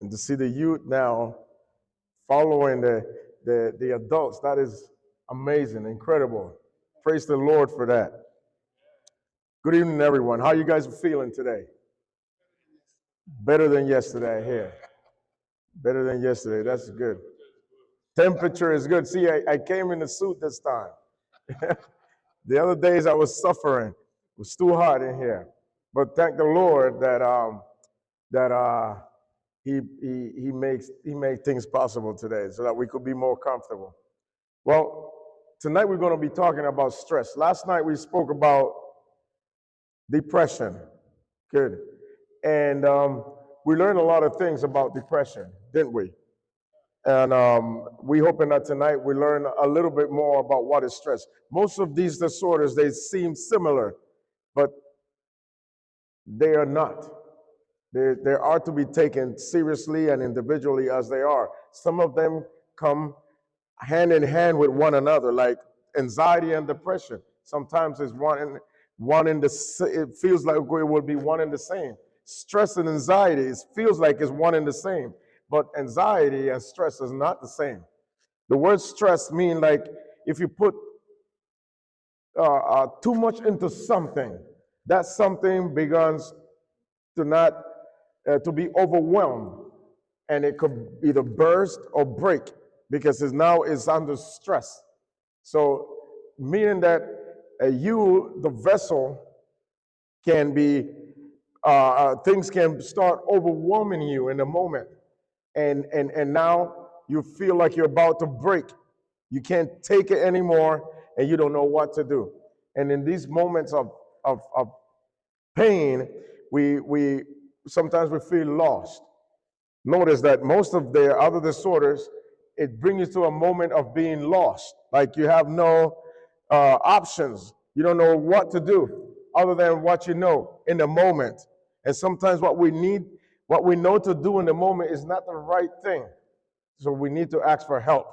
And to see the youth now following the adults, that is amazing, incredible. Praise the Lord for that. Good evening, everyone. How you guys feeling today? Better than yesterday here. Better than yesterday. That's good. Temperature is good. See, I came in a suit this time. The other days I was suffering. It was too hot in here. But thank the Lord that he makes things possible today so that we could be more comfortable. Well, tonight we're going to be talking about stress. Last night we spoke about depression. Good. And we learned a lot of things about depression, didn't we? And we hoping that tonight we learn a little bit more about what is stress. Most of these disorders, they seem similar, but they are not. They are to be taken seriously and individually as they are. Some of them come hand in hand with one another, like anxiety and depression. Sometimes it's it feels like it would be one and the same. Stress and anxiety, it feels like it's one and the same. But anxiety and stress is not the same. The word stress means like if you put too much into something, that something begins to be overwhelmed, and it could either burst or break because it's under stress. So meaning that the vessel, can be things can start overwhelming you in a moment, and now you feel like you're about to break. You can't take it anymore, and you don't know what to do. And in these moments of pain, we sometimes we feel lost. Notice that most of the other disorders, it brings you to a moment of being lost, like you have no options. You don't know what to do other than what you know in the moment. And sometimes what we know to do in the moment is not the right thing. So we need to ask for help.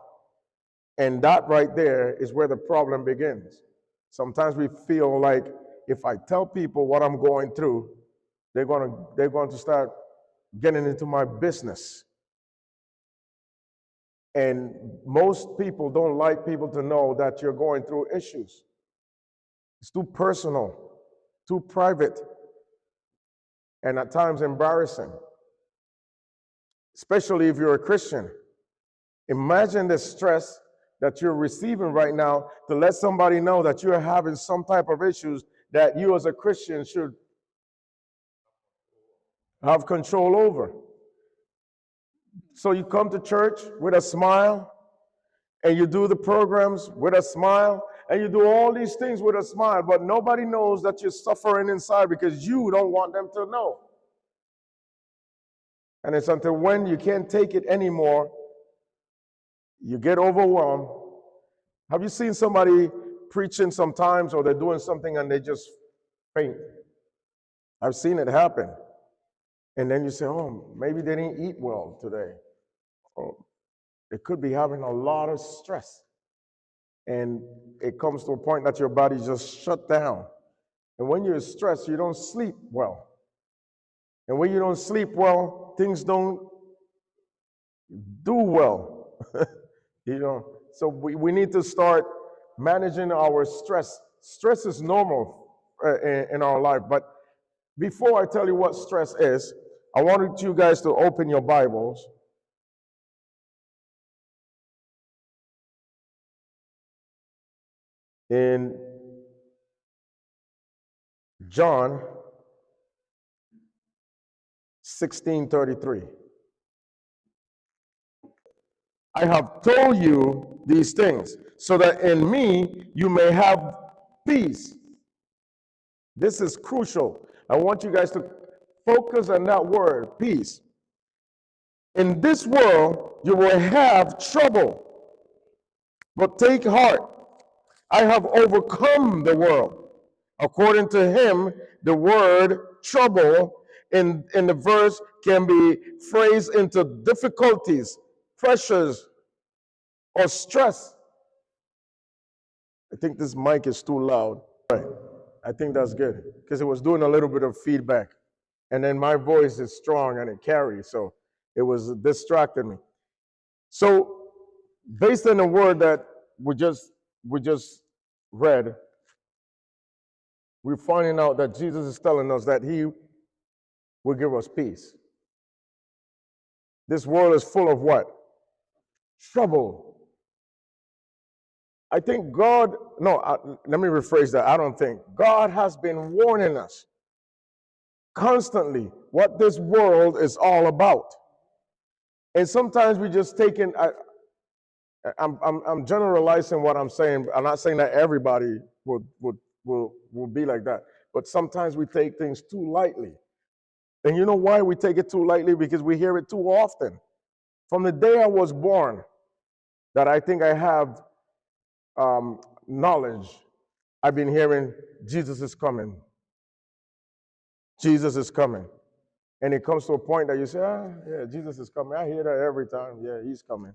And that right there is where the problem begins. Sometimes we feel like if I tell people what I'm going through, they're going to start getting into my business. And most people don't like people to know that you're going through issues. It's too personal, too private, and at times embarrassing, especially if you're a Christian. Imagine the stress that you're receiving right now to let somebody know that you're having some type of issues that you as a Christian should have control over. So you come to church with a smile, and you do the programs with a smile, and you do all these things with a smile, but nobody knows that you're suffering inside because you don't want them to know. And it's until when you can't take it anymore, you get overwhelmed. Have you seen somebody preaching sometimes, or they're doing something and they just faint? I've seen it happen. And then you say, oh, maybe they didn't eat well today. Or they could be having a lot of stress. And it comes to a point that your body just shut down. And when you're stressed, you don't sleep well. And when you don't sleep well, things don't do well. So we need to start managing our stress. Stress is normal in our life. But before I tell you what stress is, I wanted you guys to open your Bibles in John 16:33. I have told you these things so that in me you may have peace. This is crucial. I want you guys to focus on that word, peace. In this world you will have trouble, but take heart. I have overcome the world. According to him, the word trouble in the verse can be phrased into difficulties, pressures, or stress. I think this mic is too loud. Right. I think that's good because it was doing a little bit of feedback. And then my voice is strong and it carries. So It was distracting me. So based on the word that we just read, we're finding out that Jesus is telling us that he will give us peace. This world is full of what? Trouble. I think God, let me rephrase that. I don't think. God has been warning us constantly what this world is all about. And sometimes we just take in, I'm generalizing what I'm saying. I'm not saying that everybody will be like that. But sometimes we take things too lightly. And you know why we take it too lightly? Because we hear it too often. From the day I was born, that I think I have knowledge, I've been hearing Jesus is coming. Jesus is coming. And it comes to a point that you say, yeah, Jesus is coming. I hear that every time. Yeah, he's coming.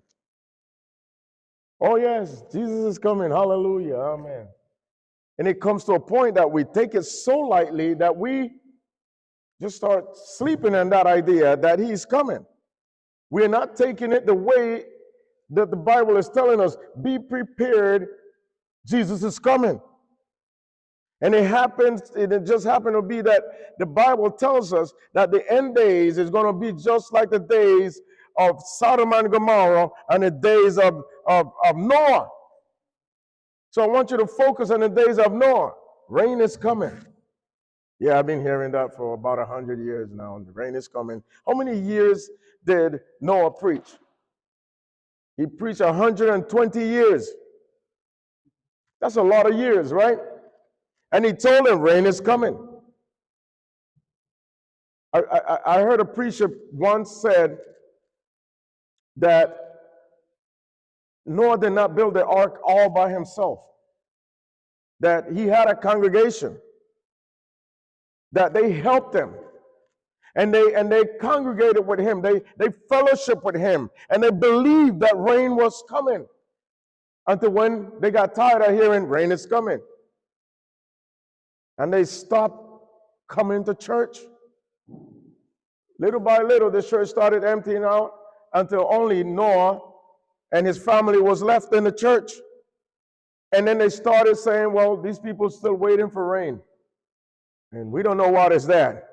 Oh, yes, Jesus is coming. Hallelujah. Amen. And it comes to a point that we take it so lightly that we just start sleeping on that idea that he's coming. We're not taking it the way that the Bible is telling us. Be prepared. Jesus is coming. And it just happened to be that the Bible tells us that the end days is going to be just like the days of Sodom and Gomorrah and the days of Noah. So I want you to focus on the days of Noah. Rain is coming. Yeah, I've been hearing that for about 100 years now. The rain is coming. How many years did Noah preach? He preached 120 years. That's a lot of years, right? And he told them, rain is coming. I heard a preacher once said that Noah did not build the ark all by himself. That he had a congregation. That they helped him. And they congregated with him. They fellowshiped with him. And they believed that rain was coming. Until when they got tired of hearing rain is coming. And they stopped coming to church. Little by little, the church started emptying out until only Noah and his family was left in the church. And then they started saying, well, these people are still waiting for rain. And we don't know what is that.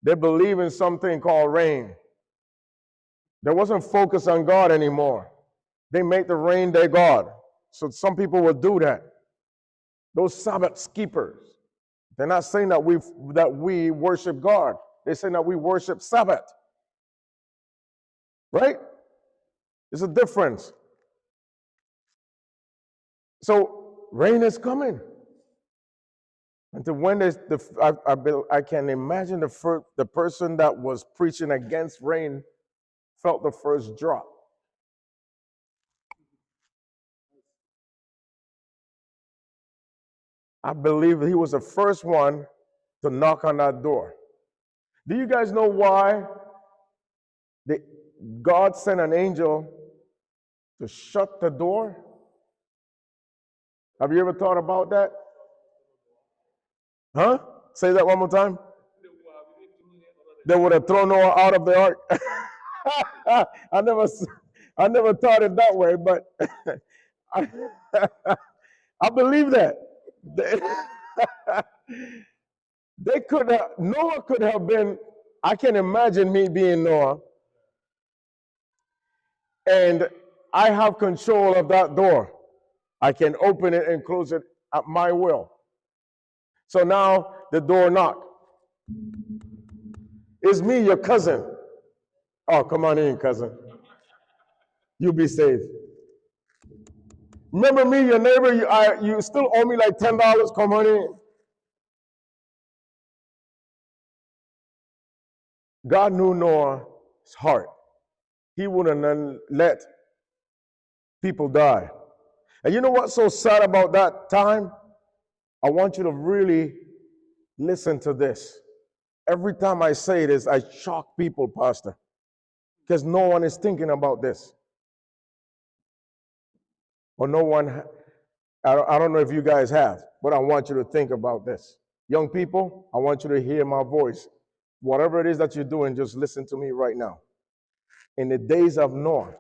They believe in something called rain. They wasn't focused on God anymore. They make the rain their God. So some people will do that. Those Sabbath keepers. They're not saying that we worship God. They're saying that we worship Sabbath. Right? There's a difference. So rain is coming. Until when I can imagine the person that was preaching against rain felt the first drop. I believe he was the first one to knock on that door. Do you guys know why God sent an angel to shut the door? Have you ever thought about that? Huh? Say that one more time. They would have thrown Noah out of the ark. I never thought it that way, but I believe that. Noah could have been, I can imagine me being Noah, and I have control of that door. I can open it and close it at my will. So now the door knock. It's me, your cousin. Oh, come on in, cousin. You be safe. Remember me, your neighbor, you still owe me like $10. Come on in. God knew Noah's heart. He wouldn't let people die. And you know what's so sad about that time? I want you to really listen to this. Every time I say this, I shock people, Pastor, because no one is thinking about this. Or no one, I don't know if you guys have, but I want you to think about this. Young people, I want you to hear my voice. Whatever it is that you're doing, just listen to me right now. in the days of Noah,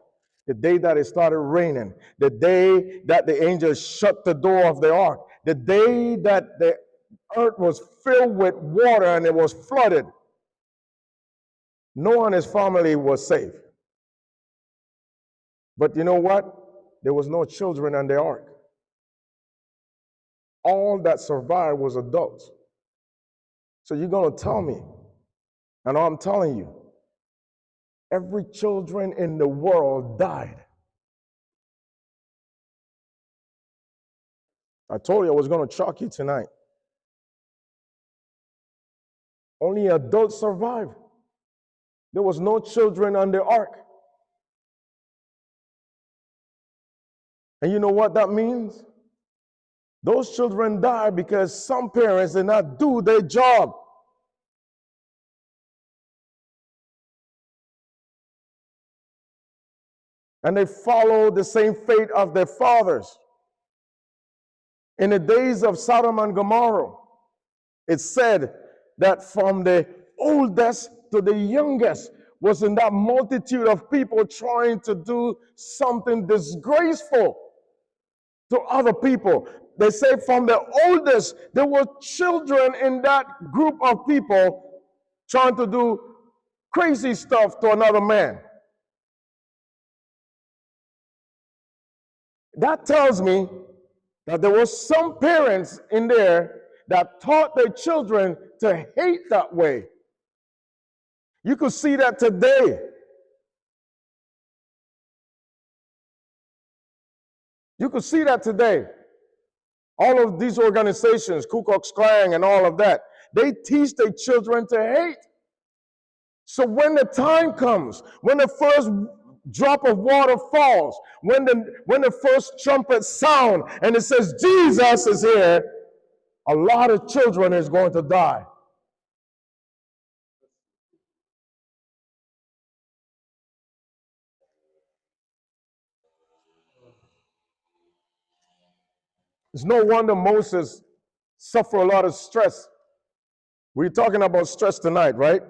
the day that it started raining, the day that the angels shut the door of the ark, the day that the earth was filled with water and it was flooded, Noah and his family was safe. But you know what? There was no children on the ark. All that survived was adults. So you're going to tell me, and I'm telling you, every children in the world died. I told you I was going to shock you tonight. Only adults survived. There was no children on the ark. And you know what that means? Those children died because some parents did not do their job. And they followed the same fate of their fathers. In the days of Sodom and Gomorrah, it said that from the oldest to the youngest was in that multitude of people trying to do something disgraceful to other people. They say from the oldest, there were children in that group of people trying to do crazy stuff to another man. That tells me that there were some parents in there that taught their children to hate that way. You could see that today. You could see that today. All of these organizations, Ku Klux Klan and all of that, they teach their children to hate. So when the time comes, when the first drop of water falls, when the first trumpet sound and it says Jesus is here, a lot of children is going to die. It's no wonder Moses suffered a lot of stress. We're talking about stress tonight, right?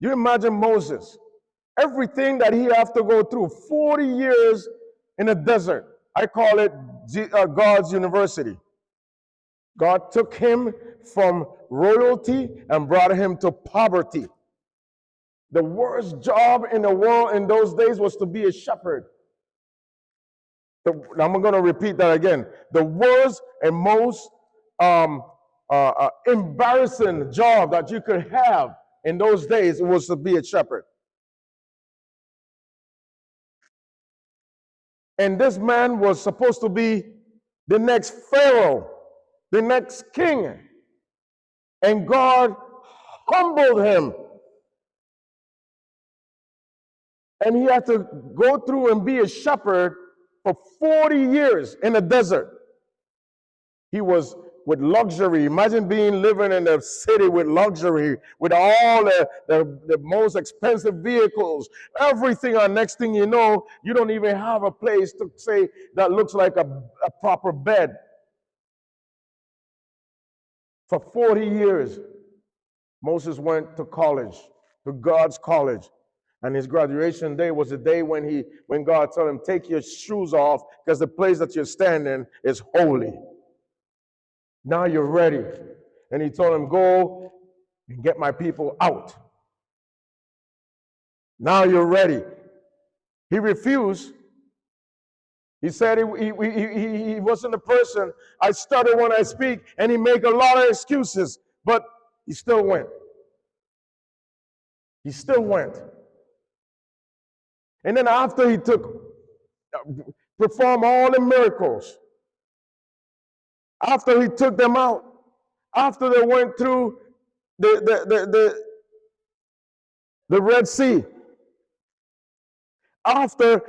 You imagine Moses, everything that he have to go through, 40 years in a desert. I call it God's university. God took him from royalty and brought him to poverty. The worst job in the world in those days was to be a shepherd. I'm going to repeat that again. The worst and most embarrassing job that you could have in those days was to be a shepherd. And this man was supposed to be the next Pharaoh, the next king. And God humbled him. And he had to go through and be a shepherd for 40 years in the desert. He was with luxury. Imagine living in a city with luxury, with all the most expensive vehicles, everything. And next thing you know, you don't even have a place to say that looks like a proper bed. For 40 years, Moses went to college, to God's college. And his graduation day was the day when God told him, take your shoes off because the place that you're standing is holy. Now you're ready. And he told him, go and get my people out. Now you're ready. He refused. He said he wasn't the person. I stutter when I speak, and he make a lot of excuses, but he still went. He still went. And then after he performed all the miracles, after he took them out, after they went through the Red Sea, after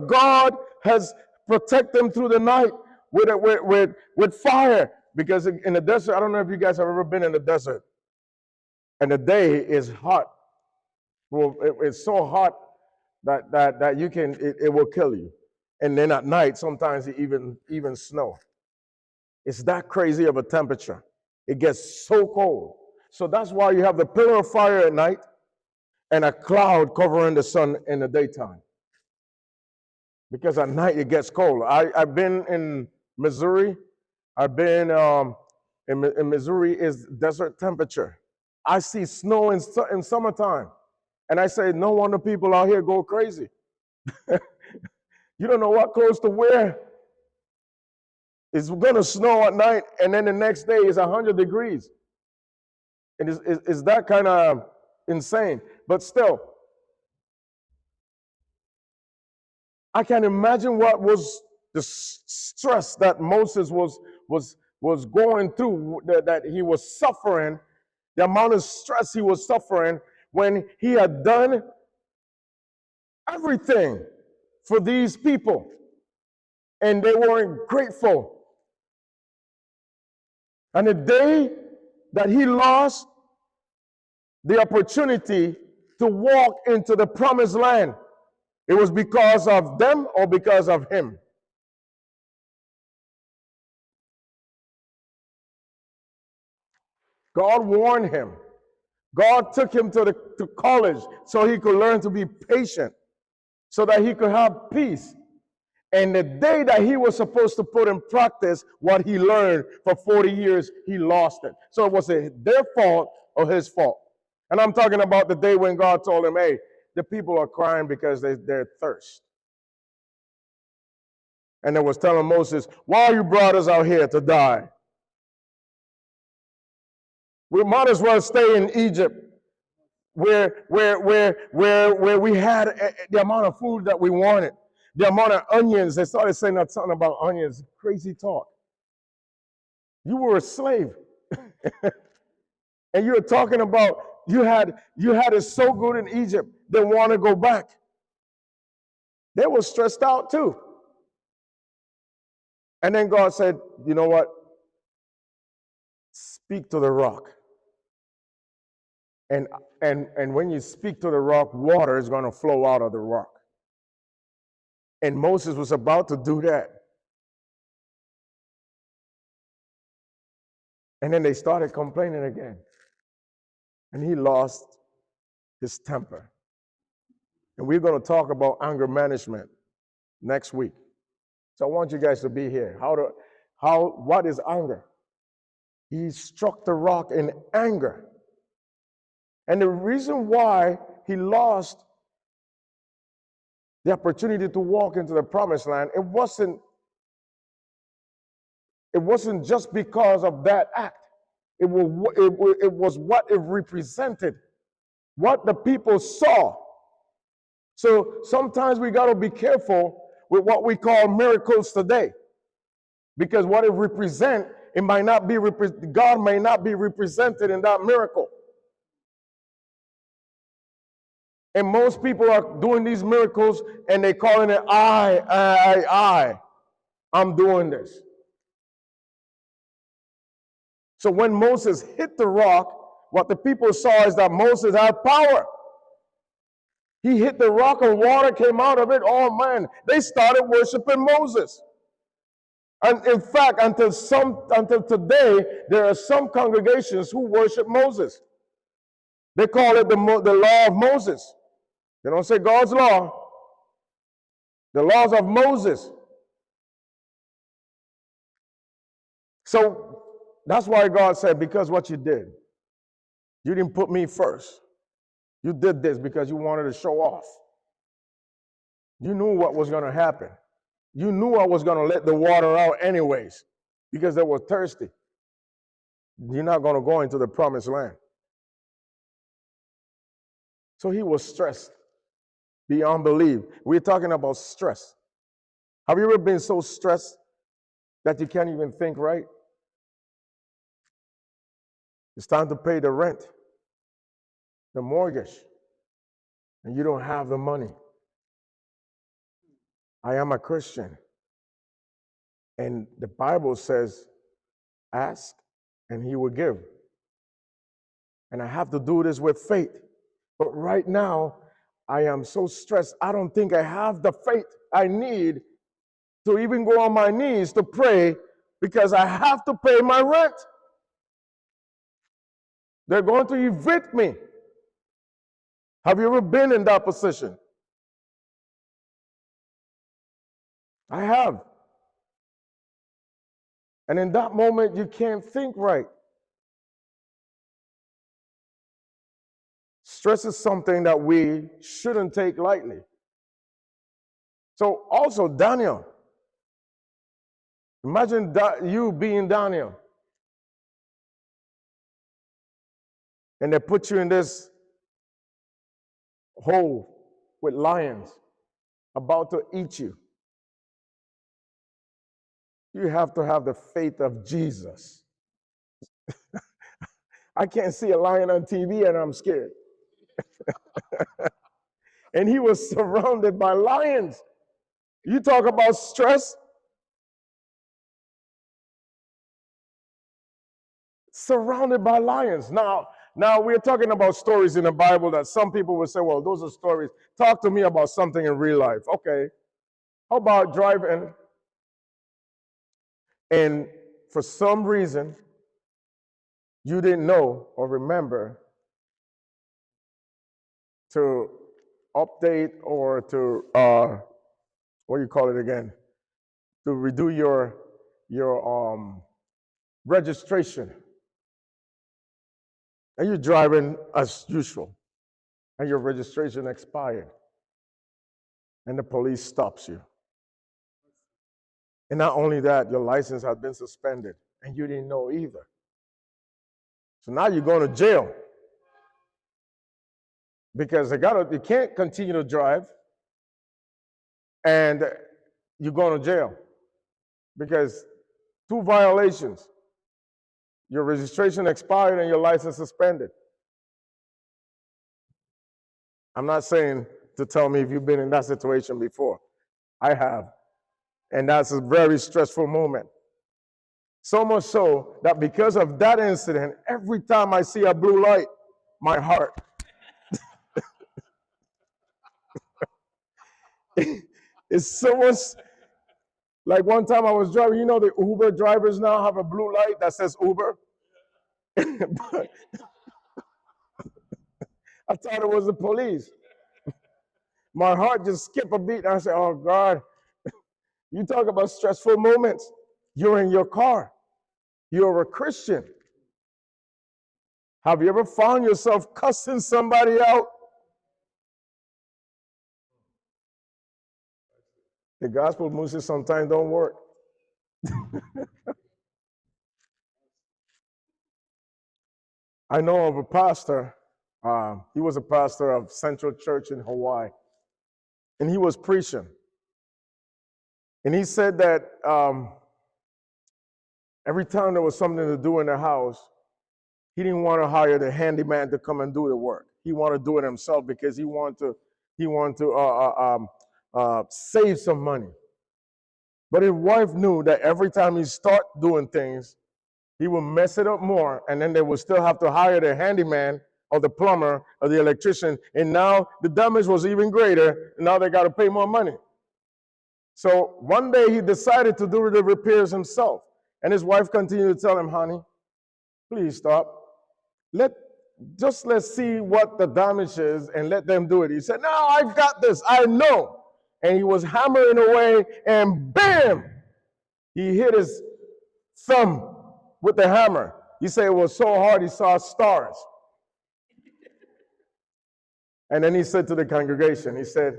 God has protected them through the night with fire, because in the desert, I don't know if you guys have ever been in the desert, and the day is hot. Well, it's so hot that you can it will kill you, and then at night sometimes it even snow. It's that crazy of a temperature. It gets so cold. So that's why you have the pillar of fire at night, and a cloud covering the sun in the daytime. Because at night it gets cold. I've been in Missouri. I've been in Missouri is desert temperature. I see snow in summertime. And I say, no wonder people out here go crazy. You don't know what clothes to wear. It's going to snow at night, and then the next day is 100 degrees. And it's that kind of insane. But still, I can imagine what was the stress that Moses was going through, that he was suffering, the amount of stress he was suffering when he had done everything for these people, and they weren't grateful. And the day that he lost the opportunity to walk into the promised land, it was because of them or because of him. God warned him. God took him to college so he could learn to be patient, so that he could have peace. And the day that he was supposed to put in practice what he learned for 40 years, he lost it. So it was their fault or his fault. And I'm talking about the day when God told him, hey, the people are crying because they're thirsty. And it was telling Moses, why you brought us out here to die? We might as well stay in Egypt, where we had the amount of food that we wanted, the amount of onions. They started saying that something about onions. Crazy talk. You were a slave, and you were talking about you had it so good in Egypt. They want to go back. They were stressed out too. And then God said, you know what? Speak to the rock. And when you speak to the rock, water is going to flow out of the rock. And Moses was about to do that. And then they started complaining again. And he lost his temper. And we're going to talk about anger management next week. So I want you guys to be here. What is anger? He struck the rock in anger. And the reason why he lost the opportunity to walk into the promised land, it wasn't just because of that act. It was what it represented, what the people saw. So sometimes we got to be careful with what we call miracles today, because what it represents, it might not be God may not be represented in that miracle. And most people are doing these miracles and they're calling it I'm doing this. So when Moses hit the rock, what the people saw is that Moses had power. He hit the rock and water came out of it. Oh man, they started worshiping Moses. And in fact, until today, there are some congregations who worship Moses. They call it the law of Moses. They don't say God's law. The laws of Moses. So that's why God said, because what you did, you didn't put me first. You did this because you wanted to show off. You knew what was going to happen. You knew I was going to let the water out anyways because they were thirsty. You're not going to go into the promised land. So he was stressed beyond belief. We're talking about stress. Have you ever been so stressed that you can't even think right? It's time to pay the rent, the mortgage, and you don't have the money. I am a Christian. And the Bible says, ask and he will give. And I have to do this with faith. But right now, I am so stressed. I don't think I have the faith I need to even go on my knees to pray because I have to pay my rent. They're going to evict me. Have you ever been in that position? I have. And in that moment, you can't think right. Stress is something that we shouldn't take lightly. So also Daniel, imagine you being Daniel, and they put you in this hole with lions about to eat you. You have to have the faith of Jesus. I can't see a lion on TV and I'm scared. And he was surrounded by lions. You talk about stress. Surrounded by lions. Now we're talking about stories in the Bible that some people will say, well, those are stories. Talk to me about something in real life. Okay. How about driving and for some reason you didn't know or remember to update or to, what do you call it again? To redo your registration. And you're driving as usual, and your registration expired, and the police stops you. And not only that, your license had been suspended, and you didn't know either. So now you're going to jail because you can't continue to drive, and you're going to jail because 2 violations. Your registration expired and your license suspended. I'm not saying to tell me if you've been in that situation before. I have. And that's a very stressful moment. So much so that because of that incident, every time I see a blue light, my heart. It's so much. Like one time I was driving, the Uber drivers now have a blue light that says Uber. But I thought it was the police. My heart just skipped a beat and I said, oh God, you talk about stressful moments. You're in your car. You're a Christian. Have you ever found yourself cussing somebody out? The gospel music sometimes don't work. I know of a pastor. He was a pastor of Central Church in Hawaii. And he was preaching. And he said that every time there was something to do in the house, he didn't want to hire the handyman to come and do the work. He wanted to do it himself because he wanted to save some money. But his wife knew that every time he start doing things, he would mess it up more, and then they would still have to hire the handyman or the plumber or the electrician, and now the damage was even greater, and now they got to pay more money. So one day he decided to do the repairs himself, and his wife continued to tell him, honey, please stop. Let's see what the damage is and let them do it. He said, no, I've got this, I know. And he was hammering away, and bam, he hit his thumb with the hammer. He said it was so hard he saw stars. And then he said to the congregation, he said,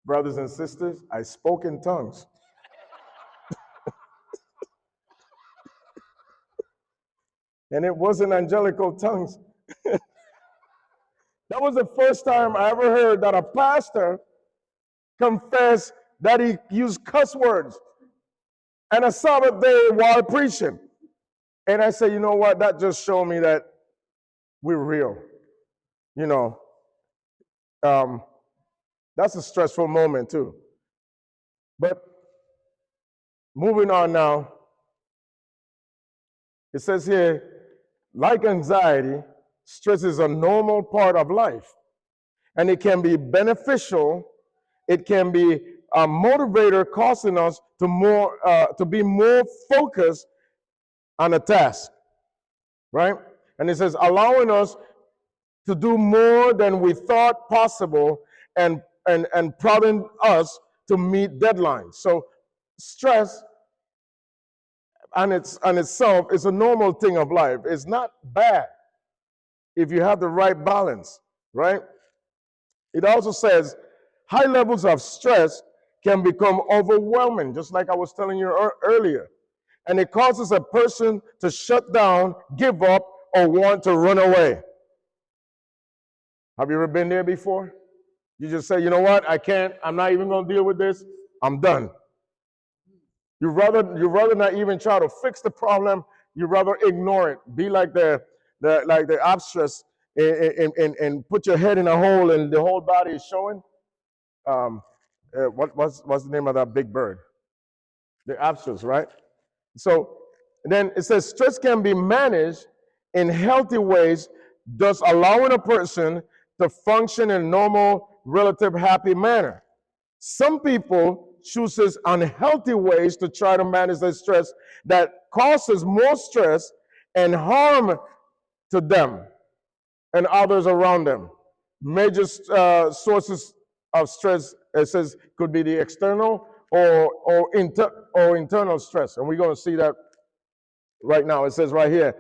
brothers and sisters, I spoke in tongues. And it wasn't angelical tongues. That was the first time I ever heard that a pastor confessed that he used cuss words on a Sabbath day while preaching. And I said, you know what? That just showed me that we're real. That's a stressful moment too. But moving on now, it says here, like anxiety, stress is a normal part of life. And it can be beneficial. It can be a motivator causing us to be more focused on a task, right? And it says allowing us to do more than we thought possible and prodding us to meet deadlines. So stress on itself is a normal thing of life. It's not bad if you have the right balance, right? It also says high levels of stress can become overwhelming, just like I was telling you earlier. And it causes a person to shut down, give up, or want to run away. Have you ever been there before? You just say, you know what, I can't, I'm not even going to deal with this, I'm done. You'd rather not even try to fix the problem, you'd rather ignore it. Be like the abstress and put your head in a hole and the whole body is showing. What's the name of that big bird? The abstress, right? So then it says stress can be managed in healthy ways, thus allowing a person to function in a normal, relative, happy manner. Some people chooses unhealthy ways to try to manage their stress that causes more stress and harm to them and others around them. Major sources of stress, it says, could be the external or internal stress, and we're going to see that right now. It says right here,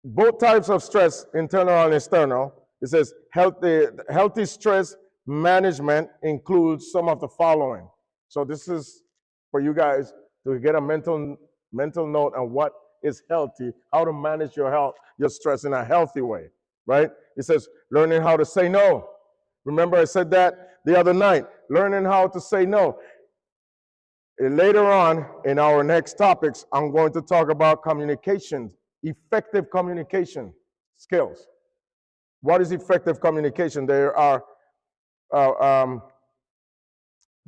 both types of stress, internal and external. It says healthy stress management includes some of the following. So this is for you guys to get a mental note on what is healthy, how to manage your stress in a healthy way, right? It says learning how to say no. Remember I said that the other night, learning how to say no. And later on in our next topics, I'm going to talk about communication, effective communication skills. What is effective communication? There are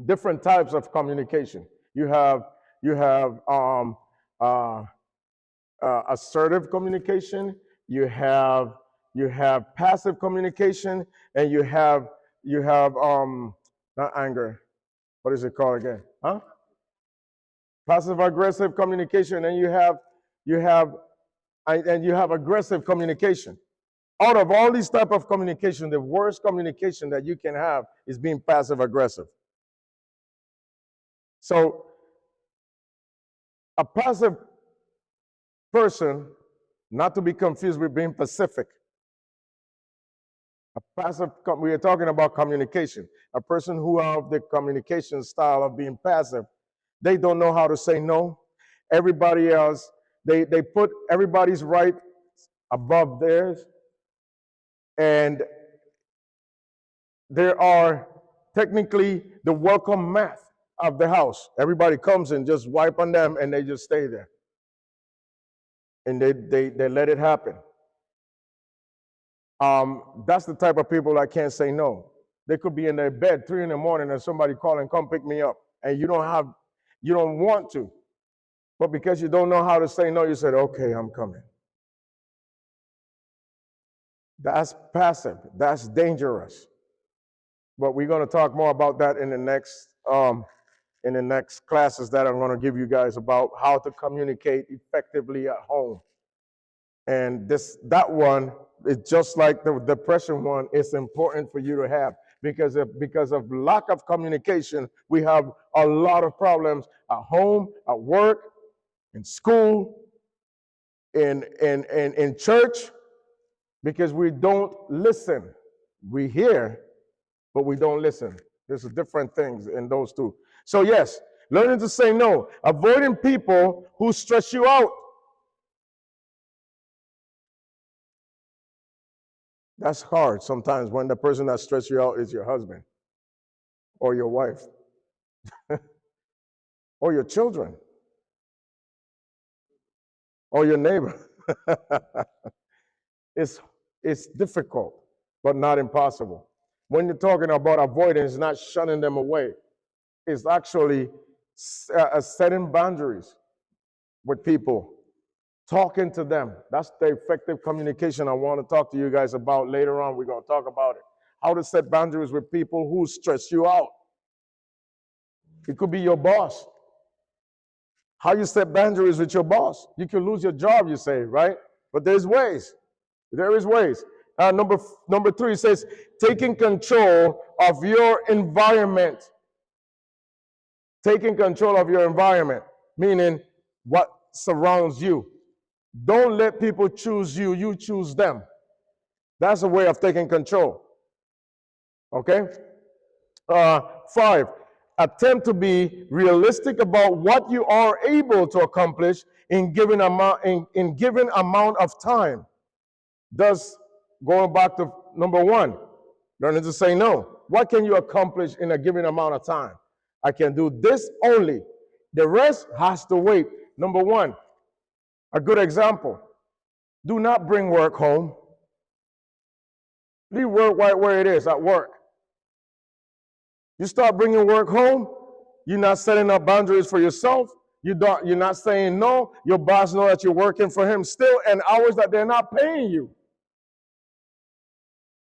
different types of communication. You have assertive communication. You have passive communication, and you have not anger. What is it called again? Huh? Passive aggressive communication, and you have aggressive communication. Out of all these type of communication, the worst communication that you can have is being passive aggressive. So a passive person, not to be confused with being pacific. We are talking about communication. A person who have the communication style of being passive, they don't know how to say no. Everybody else, they put everybody's right above theirs. And there are technically the welcome mat of the house. Everybody comes and just wipe on them and they just stay there. And they let it happen. That's the type of people that can't say no. They could be in their bed 3 in the morning and somebody calling, come pick me up. And you don't want to. But because you don't know how to say no, you said, okay, I'm coming. That's passive. That's dangerous. But we're going to talk more about that in the next classes that I'm going to give you guys about how to communicate effectively at home. And that one is just like the depression one. It's important for you to have because of lack of communication. We have a lot of problems at home, at work, in school, in church. Because we don't listen. We hear, but we don't listen. There's different things in those two. So yes, learning to say no. Avoiding people who stress you out. That's hard sometimes when the person that stresses you out is your husband or your wife or your children or your neighbor. It's difficult, but not impossible. When you're talking about avoidance, it's not shunning them away. It's actually setting boundaries with people, talking to them. That's the effective communication I want to talk to you guys about later on. We're going to talk about it. How to set boundaries with people who stress you out. It could be your boss. How you set boundaries with your boss. You can lose your job, you say, right? But there's ways. There is ways. Number 3 says, taking control of your environment. Taking control of your environment, meaning what surrounds you. Don't let people choose you, you choose them. That's a way of taking control. Okay? 5, attempt to be realistic about what you are able to accomplish in given amount of time. Thus, going back to number 1, learning to say no. What can you accomplish in a given amount of time? I can do this only. The rest has to wait. Number 1, a good example. Do not bring work home. Leave work right where it is, at work. You start bringing work home, you're not setting up boundaries for yourself. You're not saying no. Your boss knows that you're working for him still and hours that they're not paying you.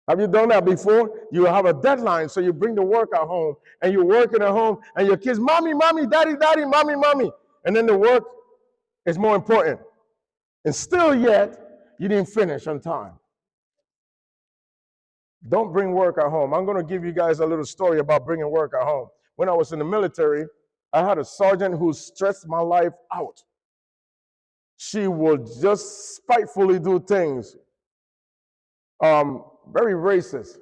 Have you done that before? You have a deadline, so you bring the work at home, and you're working at home, and your kids, mommy, mommy, daddy, daddy, mommy, mommy. And then the work is more important. And still yet, you didn't finish on time. Don't bring work at home. I'm going to give you guys a little story about bringing work at home. When I was in the military, I had a sergeant who stressed my life out. She would just spitefully do things. Very racist.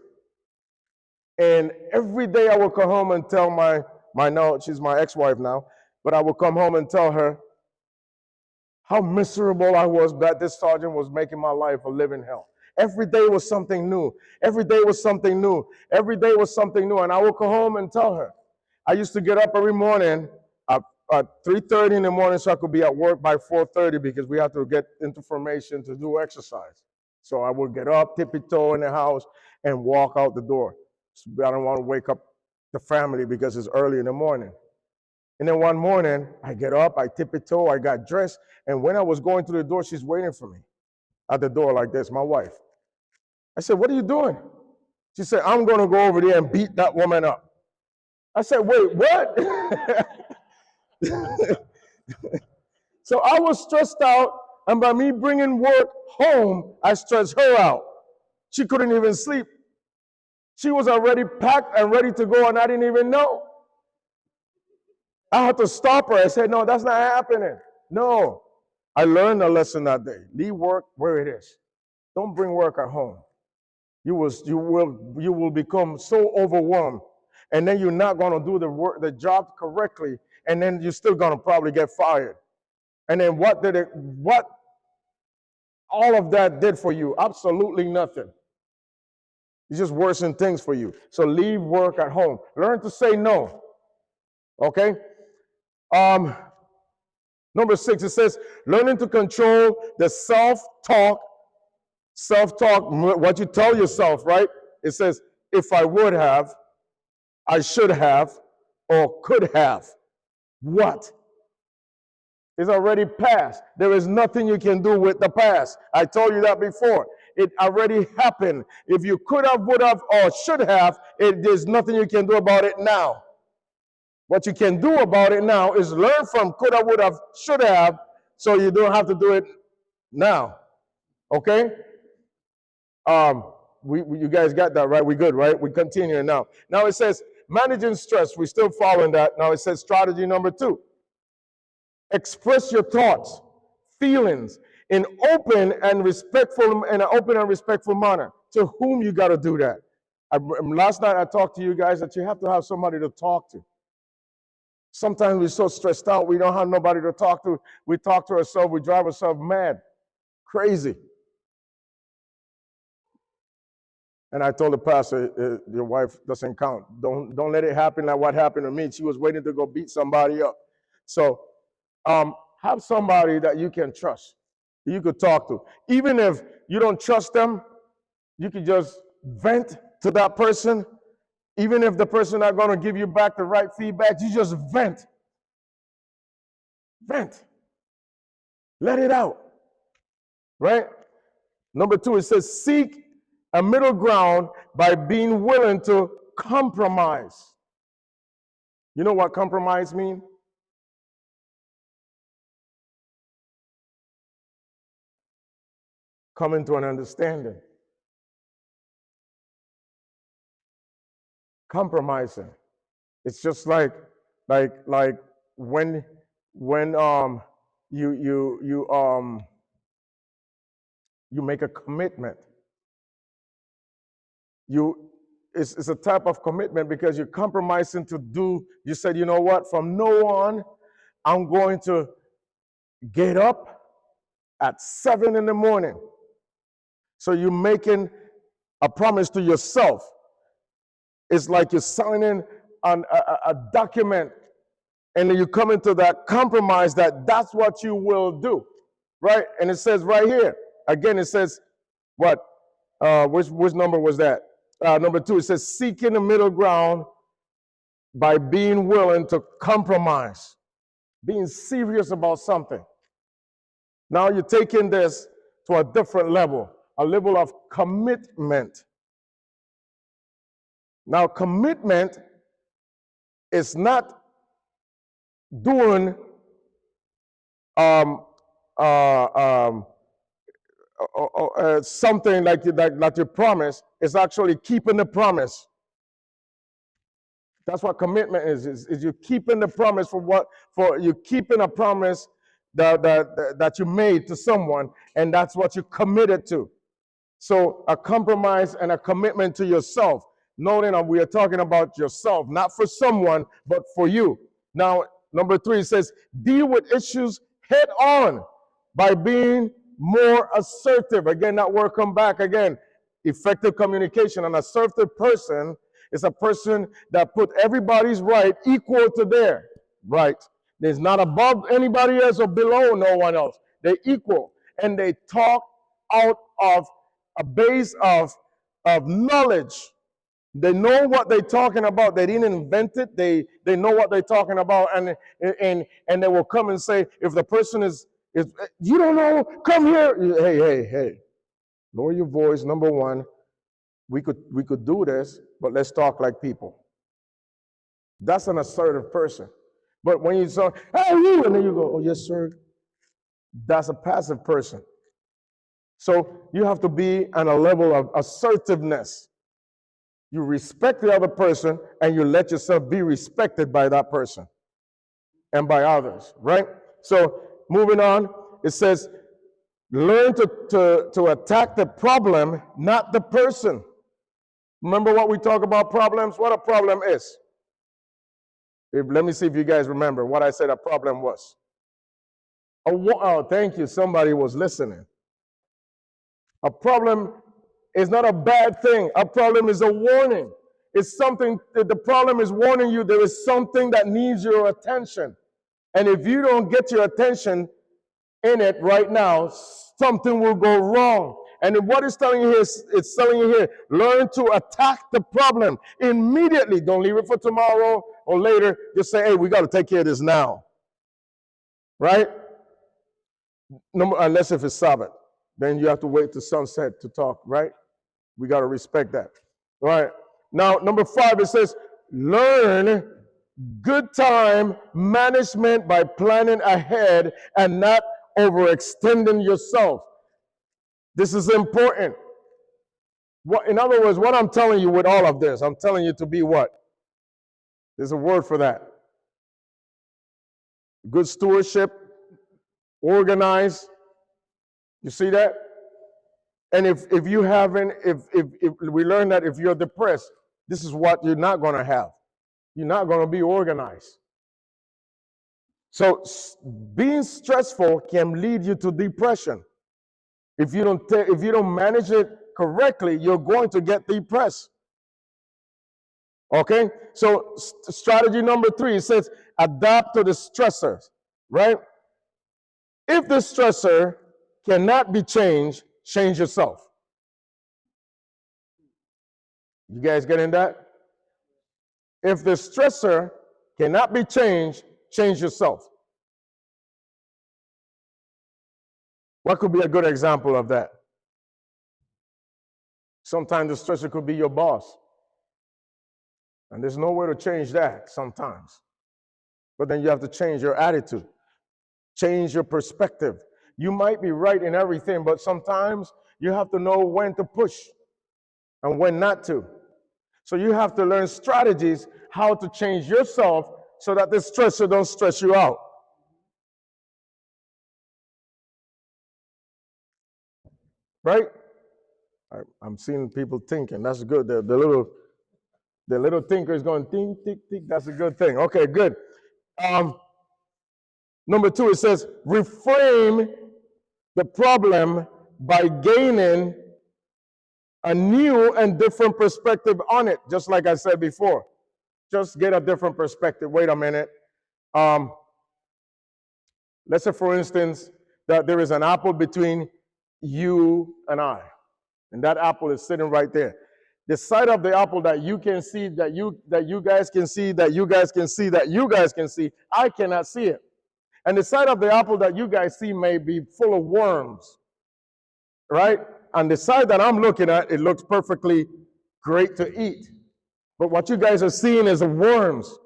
And every day I would come home and tell now she's my ex-wife now, but I would come home and tell her how miserable I was that this sergeant was making my life a living hell. Every day was something new. Every day was something new. Every day was something new. And I would come home and tell her. I used to get up every morning at 3:30 in the morning so I could be at work by 4:30 because we have to get into formation to do exercise. So I would get up, tippy-toe in the house, and walk out the door. So I don't want to wake up the family because it's early in the morning. And then one morning, I get up, I tippy-toe, I got dressed, and when I was going through the door, she's waiting for me at the door like this, my wife. I said, what are you doing? She said, I'm going to go over there and beat that woman up. I said, wait, what? So I was stressed out, and by me bringing work home, I stressed her out. She couldn't even sleep. She was already packed and ready to go, and I didn't even know. I had to stop her. I said, no, that's not happening. No. I learned a lesson that day. Leave work where it is. Don't bring work at home. You will become so overwhelmed, and then you're not going to do the job correctly, and then you're still going to probably get fired. And then what all of that did for you? Absolutely nothing. It just worsened things for you. So leave work at home. Learn to say no. Okay? Number 6, it says, learning to control the self-talk. Self-talk, what you tell yourself, right? It says, if I would have, I should have, or could have. What? It's already past. There is nothing you can do with the past. I told you that before. It already happened. If you could have, would have, or should have, there's nothing you can do about it now. What you can do about it now is learn from could have, would have, should have, so you don't have to do it now. Okay? You guys got that, right? We good, right? We continue now. Now it says managing stress. We're still following that. Now it says strategy number 2. Express your thoughts, feelings in an open and respectful manner. To whom you got to do that? Last night I talked to you guys that you have to have somebody to talk to. Sometimes we're so stressed out, we don't have nobody to talk to. We talk to ourselves, we drive ourselves mad, crazy. And I told the pastor, your wife doesn't count. Don't let it happen like what happened to me. She was waiting to go beat somebody up. So have somebody that you can trust, you could talk to. Even if you don't trust them, you can just vent to that person. Even if the person not going to give you back the right feedback, you just vent. Vent. Let it out. Right? Number 2, it says seek a middle ground by being willing to compromise. You know what compromise means? coming to an understanding. Compromising. It's just like when you make a commitment. It's a type of commitment because you're compromising to do. You said, you know what? From now on, I'm going to get up at 7 in the morning. So you're making a promise to yourself. It's like you're signing on a document, and then you come into that compromise that that's what you will do, right? And it says right here, again, it says what? Which number was that? Number 2, it says seeking the middle ground by being willing to compromise, being serious about something. Now you're taking this to a different level, a level of commitment. Now, commitment is not doing something like you promise. It's actually keeping the promise. That's what commitment is you're keeping the promise for you're keeping a promise that you made to someone, and that's what you committed to. So a compromise and a commitment to yourself. Noting that we are talking about yourself, not for someone, but for you. Now, number 3 says, deal with issues head on by being more assertive. Again, that word come back again. Effective communication. An assertive person is a person that put everybody's right equal to their right. There's not above anybody else or below no one else. They're equal. And they talk out of a base of knowledge. They know what they're talking about. They didn't invent it. They know what they're talking about, and they will come and say, if the person is you don't know, come here. Hey, lower your voice. Number 1, we could do this, but let's talk like people. That's an assertive person. But when you say, hey, you, and then you go, oh yes, sir. That's a passive person. So you have to be on a level of assertiveness. You respect the other person, and you let yourself be respected by that person and by others, right? So moving on, it says, learn to attack the problem, not the person. Remember what we talk about problems? What a problem is. Let me see if you guys remember what I said a problem was. Oh, thank you. Somebody was listening. A problem is not a bad thing. A problem is a warning. It's something, the problem is warning you there is something that needs your attention. And if you don't get your attention in it right now, something will go wrong. And what it's telling you here is, it's telling you here, learn to attack the problem immediately. Don't leave it for tomorrow or later. Just say, hey, we got to take care of this now. Right? Unless if it's Sabbath. Then you have to wait till sunset to talk, right? We got to respect that. All right. Now, number 5, it says, learn good time management by planning ahead and not overextending yourself. This is important. In other words, what I'm telling you with all of this, I'm telling you to be what? There's a word for that. Good stewardship, organized. You see that? And if we learn that if you're depressed, this is what you're not going to have. You're not going to be organized. So being stressful can lead you to depression. If you don't manage it correctly, you're going to get depressed. Okay? So strategy number 3, it says adapt to the stressors, right? If the stressor cannot be changed, change yourself. You guys getting that? If the stressor cannot be changed, change yourself. What could be a good example of that? Sometimes the stressor could be your boss. And there's no way to change that sometimes. But then you have to change your attitude, change your perspective. You might be right in everything, but sometimes You have to know when to push and when not to. So you have to learn strategies how to change yourself so that the stressor don't stress you out. Right? I'm seeing people thinking. That's good. The little thinker is going think, think, think. That's a good thing. Okay, good. Number 2, it says, reframe the problem by gaining a new and different perspective on it, just like I said before. Just get a different perspective. Wait a minute. Let's say, for instance, that there is an apple between you and I, and that apple is sitting right there. The side of the apple that you can see, that you guys can see, that you guys can see, that you guys can see, I cannot see it. And the side of the apple that you guys see may be full of worms, right? And the side that I'm looking at, it looks perfectly great to eat. But what you guys are seeing is the worms.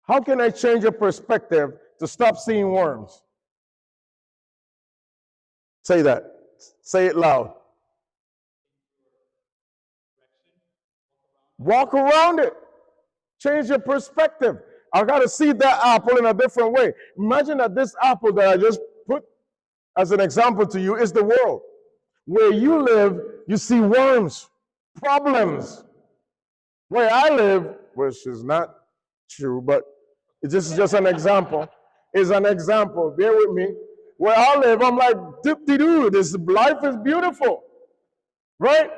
How can I change your perspective to stop seeing worms? Say that. Say it loud. Walk around it. Change your perspective. I got to see that apple in a different way. Imagine that this apple that I just put as an example to you is the world. Where you live, you see worms, problems. Where I live, which is not true, but this is just an example, is an example. Bear with me. Where I live, I'm like, dip-de-doo, this life is beautiful, right?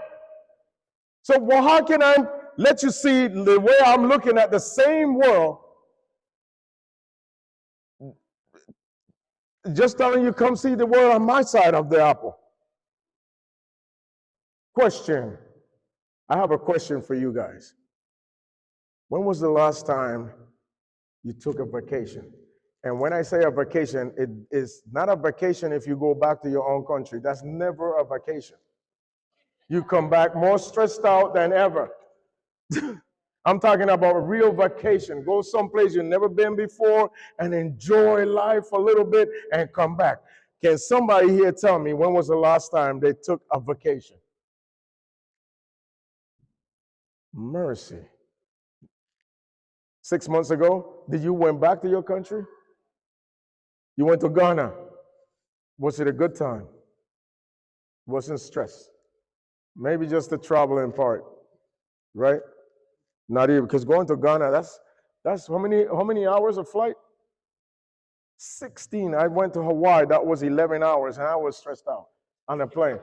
So well, how can I let you see the way I'm looking at the same world? Just telling you, come see the world on my side of the apple. Question. I have a question for you guys. When was the last time you took a vacation? And when I say a vacation, it is not a vacation if you go back to your own country. That's never a vacation. You come back more stressed out than ever. I'm talking about a real vacation. Go someplace you've never been before and enjoy life a little bit and come back. Can somebody here tell me when was the last time they took a vacation? Mercy. 6 months ago, did you went back to your country? You went to Ghana. Was it a good time? Wasn't stressed? Maybe just the traveling part, right? Not even, because going to Ghana, that's how many hours of flight? 16. I went to Hawaii, that was 11 hours, and I was stressed out on a plane.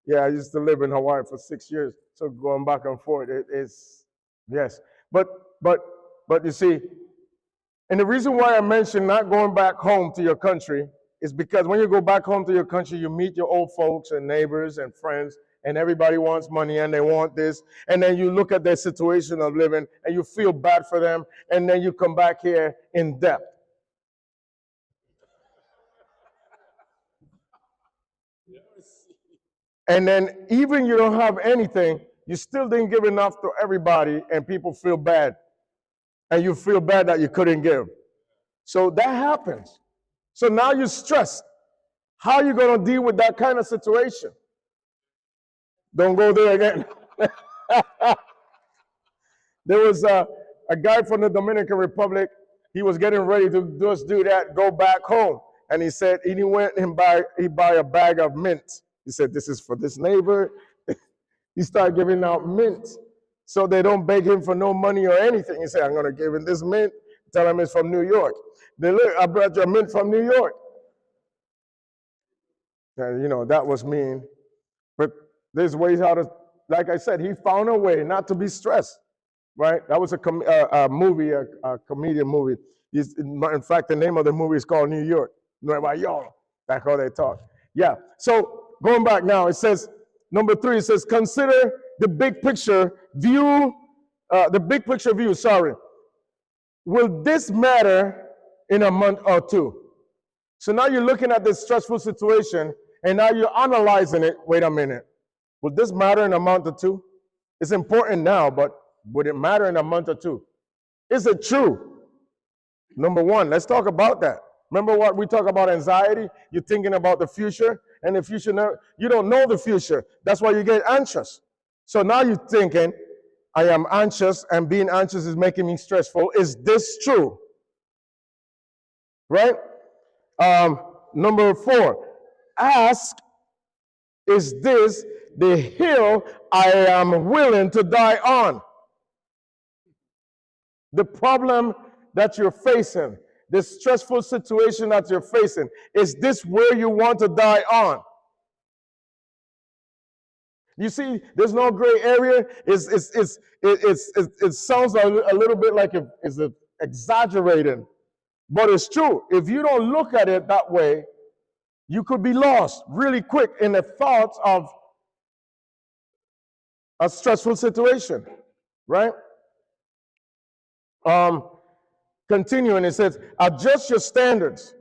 Yeah, I used to live in Hawaii for 6 years, so going back and forth, it is, yes. But you see, and the reason why I mentioned not going back home to your country is because when you go back home to your country, you meet your old folks and neighbors and friends, and everybody wants money and they want this. And then you look at their situation of living and you feel bad for them. And then you come back here in debt. And then even you don't have anything, you still didn't give enough to everybody and people feel bad. And you feel bad that you couldn't give. So that happens. So now you're stressed. How are you going to deal with that kind of situation? Don't go there again. There was a guy from the Dominican Republic. He was getting ready to just do that, go back home. And he said, he went and buy a bag of mint. He said, this is for this neighbor. He started giving out mint. So they don't beg him for no money or anything. He said, I'm going to give him this mint. Tell him it's from New York. They look, I brought your mint from New York. And, you know, that was mean. But there's ways how to, like I said, he found a way not to be stressed, right? That was a movie, a comedian movie. In fact, the name of the movie is called New York. Nueva York. That's how they talk. Yeah. So going back now, it says, number 3, it says, consider the big picture view, sorry. Will this matter in a month or 2? So now you're looking at this stressful situation and now you're analyzing it. Wait a minute. Will this matter in a month or 2? It's important now, but would it matter in a month or 2? Is it true? Number 1, let's talk about that. Remember what we talk about anxiety? You're thinking about the future, and the future, you don't know the future. That's why you get anxious. So now you're thinking, I am anxious, and being anxious is making me stressful. Is this true? Right? Number 4, ask, is this the hill I am willing to die on? The problem that you're facing, the stressful situation that you're facing, is this where you want to die on? You see, there's no gray area. It sounds a little bit like it's exaggerating, but it's true. If you don't look at it that way, you could be lost really quick in the thoughts of a stressful situation, right? Continuing, it says, adjust your standards.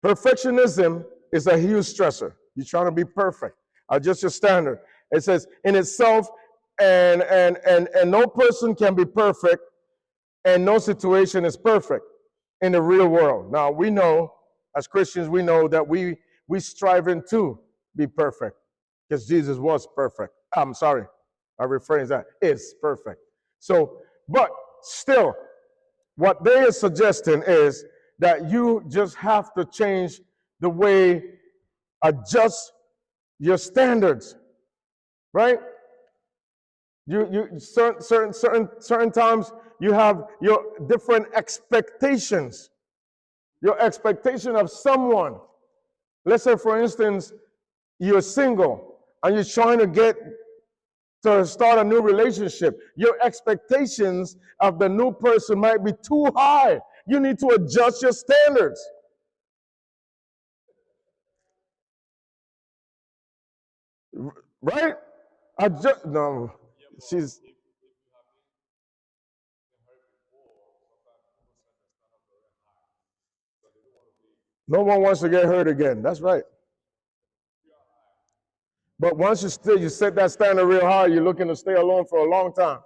Perfectionism is a huge stressor. You're trying to be perfect. Adjust your standard. It says, in itself, and no person can be perfect, and no situation is perfect in the real world. Now, we know, as Christians, we know that we striving to be perfect, because Jesus was perfect. I'm sorry, I rephrase that, is perfect. So, but still, what they are suggesting is that you just have to change the way, adjust your standards, right? You certain times you have your different expectations. Your expectation of someone. Let's say, for instance, you're single and you're trying to start a new relationship. Your expectations of the new person might be too high. You need to adjust your standards. Right? No, she's. No one wants to get hurt again. That's right. But once you set that standard real high, you're looking to stay alone for a long time.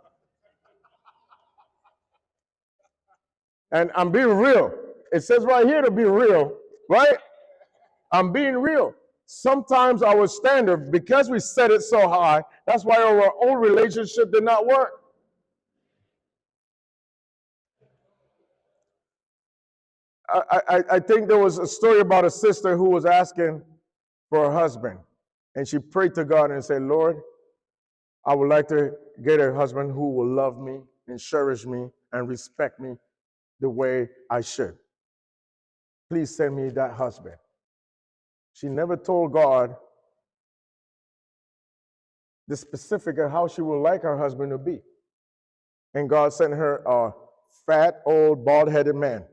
And I'm being real. It says right here to be real, right? I'm being real. Sometimes our standard, because we set it so high, that's why our old relationship did not work. I think there was a story about a sister who was asking for a husband. And she prayed to God and said, Lord, I would like to get a husband who will love me and cherish me and respect me the way I should. Please send me that husband. She never told God the specific of how she would like her husband to be. And God sent her a fat, old, bald-headed man.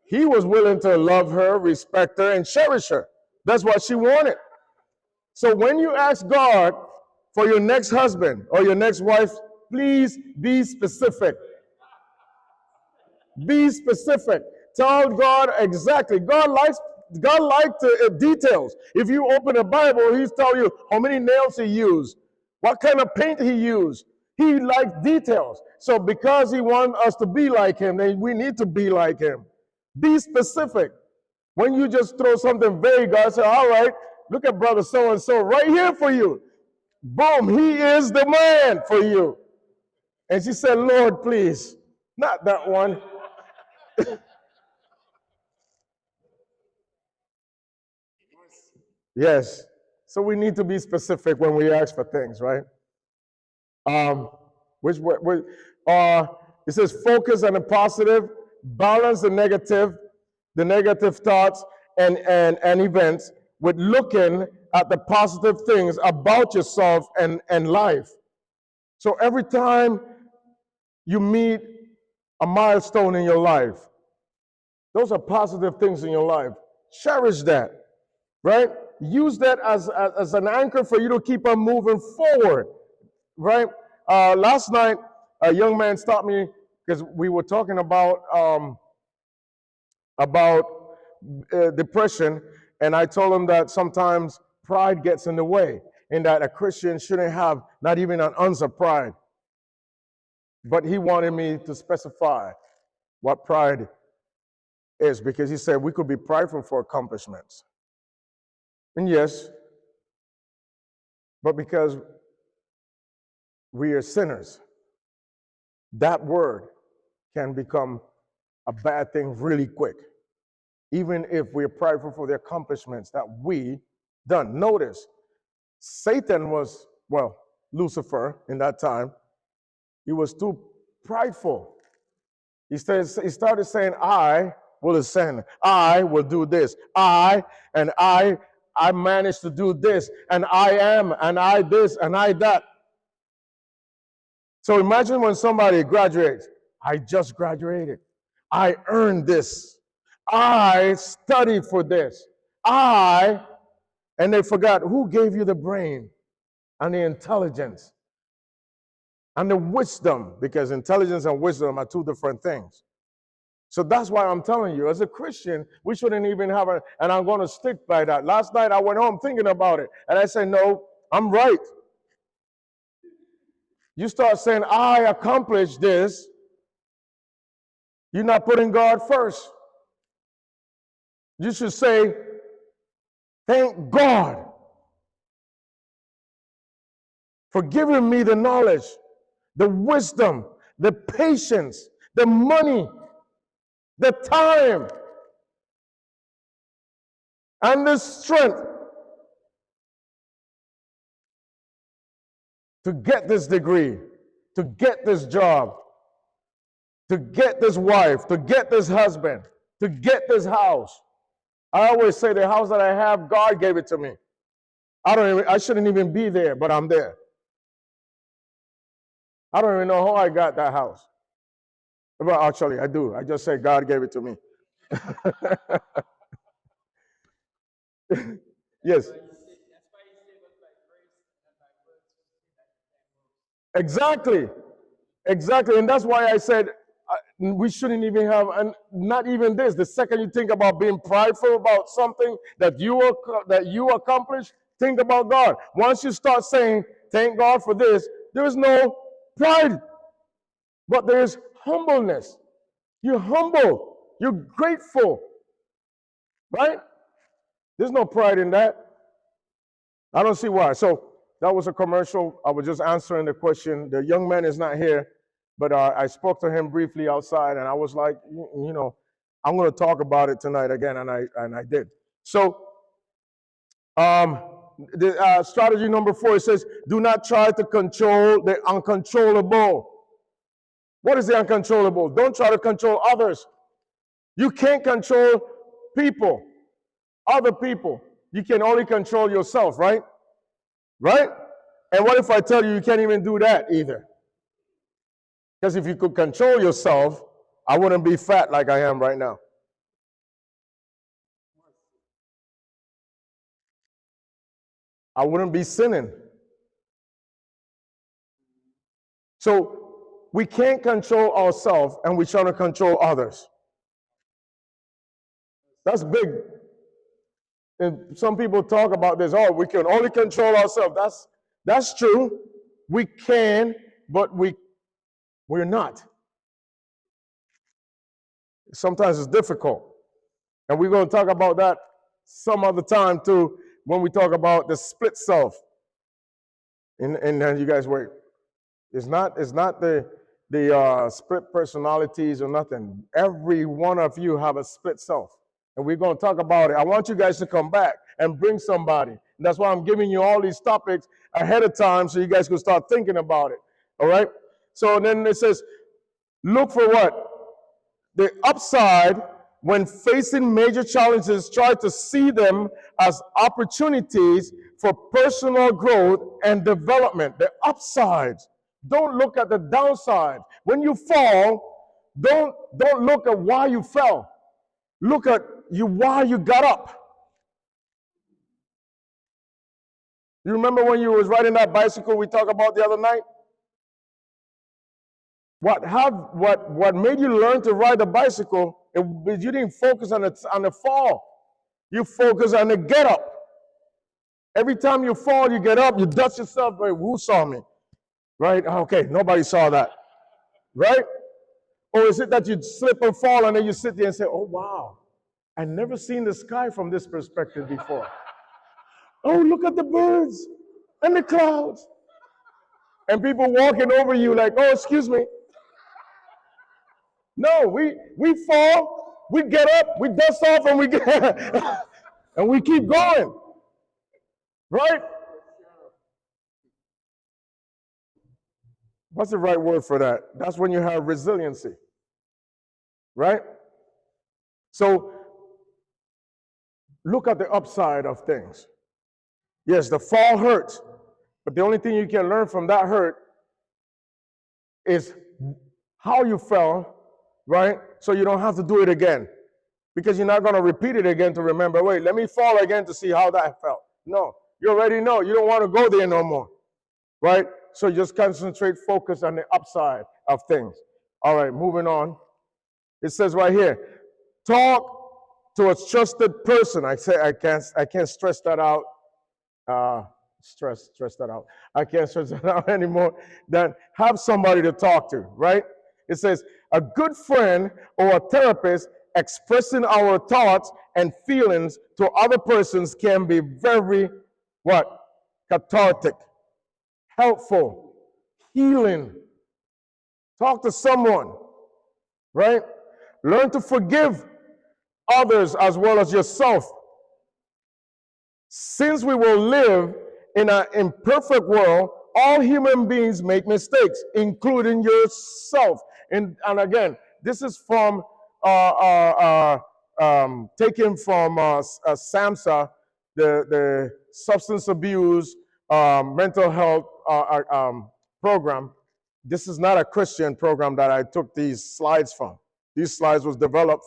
He was willing to love her, respect her, and cherish her. That's what she wanted. So when you ask God for your next husband or your next wife, please be specific. Be specific. Tell God exactly. God likes details. If you open the Bible, He's telling you how many nails He used, what kind of paint He used. He likes details. So because He wants us to be like Him, then we need to be like Him. Be specific. When you just throw something vague, God said, all right, look at brother so-and-so right here for you. Boom, he is the man for you. And she said, Lord, please, not that one. Yes. So we need to be specific when we ask for things, right? It says focus on the positive, balance the negative thoughts and events with looking at the positive things about yourself and life. So every time you meet a milestone in your life, those are positive things in your life. Cherish that, right? Use that as an anchor for you to keep on moving forward, right? Last night, a young man stopped me because we were talking about depression, and I told him that sometimes pride gets in the way, and that a Christian shouldn't have not even an ounce of pride. But he wanted me to specify what pride is, because he said we could be prideful for accomplishments. And yes, but because we are sinners, that word can become a bad thing really quick, even if we're prideful for the accomplishments that we done. Notice, Satan was, well, Lucifer in that time, he was too prideful. He started saying, I will ascend. I will do this. I managed to do this, and I am, and I this, and I that. So imagine when somebody graduates. I just graduated. I earned this. I studied for this. And they forgot who gave you the brain and the intelligence and the wisdom, because intelligence and wisdom are two different things. So that's why I'm telling you, as a Christian, we shouldn't even have and I'm going to stick by that. Last night I went home thinking about it, and I said, no, I'm right. You start saying, I accomplished this, you're not putting God first. You should say, thank God for giving me the knowledge, the wisdom, the patience, the money, the time, and the strength to get this degree, to get this job, to get this wife, to get this husband, to get this house. I always say the house that I have, God gave it to me. I shouldn't even be there, but I'm there. I don't even know how I got that house. Well, actually, I do. I just say God gave it to me. Yes. Exactly. Exactly. And that's why I said we shouldn't even have, and not even this. The second you think about being prideful about something that you accomplish, think about God. Once you start saying, thank God for this, there is no pride, but there is humbleness. You're humble. You're grateful. Right? There's no pride in that. I don't see why. So that was a commercial. I was just answering the question. The young man is not here, but I spoke to him briefly outside, and I was like, you know, I'm going to talk about it tonight again, and I did. So the strategy number 4, it says, do not try to control the uncontrollable. What is the uncontrollable? Don't try to control others. You can't control people, other people. You can only control yourself, right? Right? And what if I tell you can't even do that either? Because if you could control yourself, I wouldn't be fat like I am right now. I wouldn't be sinning. So we can't control ourselves, and we're trying to control others. That's big. And some people talk about this, oh, we can only control ourselves. That's true. We can, but we're not. Sometimes it's difficult. And we're going to talk about that some other time too, when we talk about the split self. And then you guys wait. It's not the split personalities or nothing. Every one of you have a split self. And we're going to talk about it. I want you guys to come back and bring somebody. And that's why I'm giving you all these topics ahead of time so you guys can start thinking about it. All right? So then it says, look for what? The upside. When facing major challenges, try to see them as opportunities for personal growth and development. The upsides. Don't look at the downside. When you fall, don't look at why you fell. Look at why you got up. You remember when you was riding that bicycle we talked about the other night? What made you learn to ride the bicycle? You didn't focus on the fall. You focus on the get up. Every time you fall, you get up, you dust yourself. Who saw me? Right? Okay, nobody saw that. right? Or is it that you slip and fall and then you sit there and say, oh, wow, I've never seen the sky from this perspective before. Oh, look at the birds and the clouds. And people walking over you like, oh, excuse me. No, we fall, we get up, we dust off, and we get and we keep going. Right? What's the right word for that? That's when you have resiliency. Right? So look at the upside of things. Yes, the fall hurts, but the only thing you can learn from that hurt is how you fell, right? So you don't have to do it again, because you're not going to repeat it again to remember, wait, let me fall again to see how that felt. No, you already know. You don't want to go there no more, right? So just concentrate, focus on the upside of things. All right, moving on. It says right here, talk to a trusted person. I can't stress that out. Stress that out. I can't stress that out anymore. Then have somebody to talk to, right? It says a good friend or a therapist expressing our thoughts and feelings to other persons can be very what? Cathartic, helpful, healing. Talk to someone, right? Learn to forgive others as well as yourself. Since we will live in an imperfect world, all human beings make mistakes, including yourself. And again, this is from taken from SAMHSA, the substance abuse mental health program. This is not a Christian program that I took these slides from. These slides was developed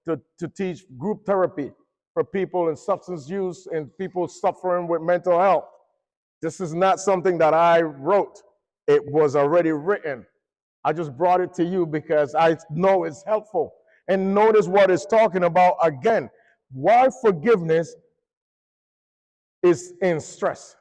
to teach group therapy for people in substance use and people suffering with mental health. This is not something that I wrote. It was already written. I just brought it to you because I know it's helpful. And notice what it's talking about again. Why forgiveness is in stress.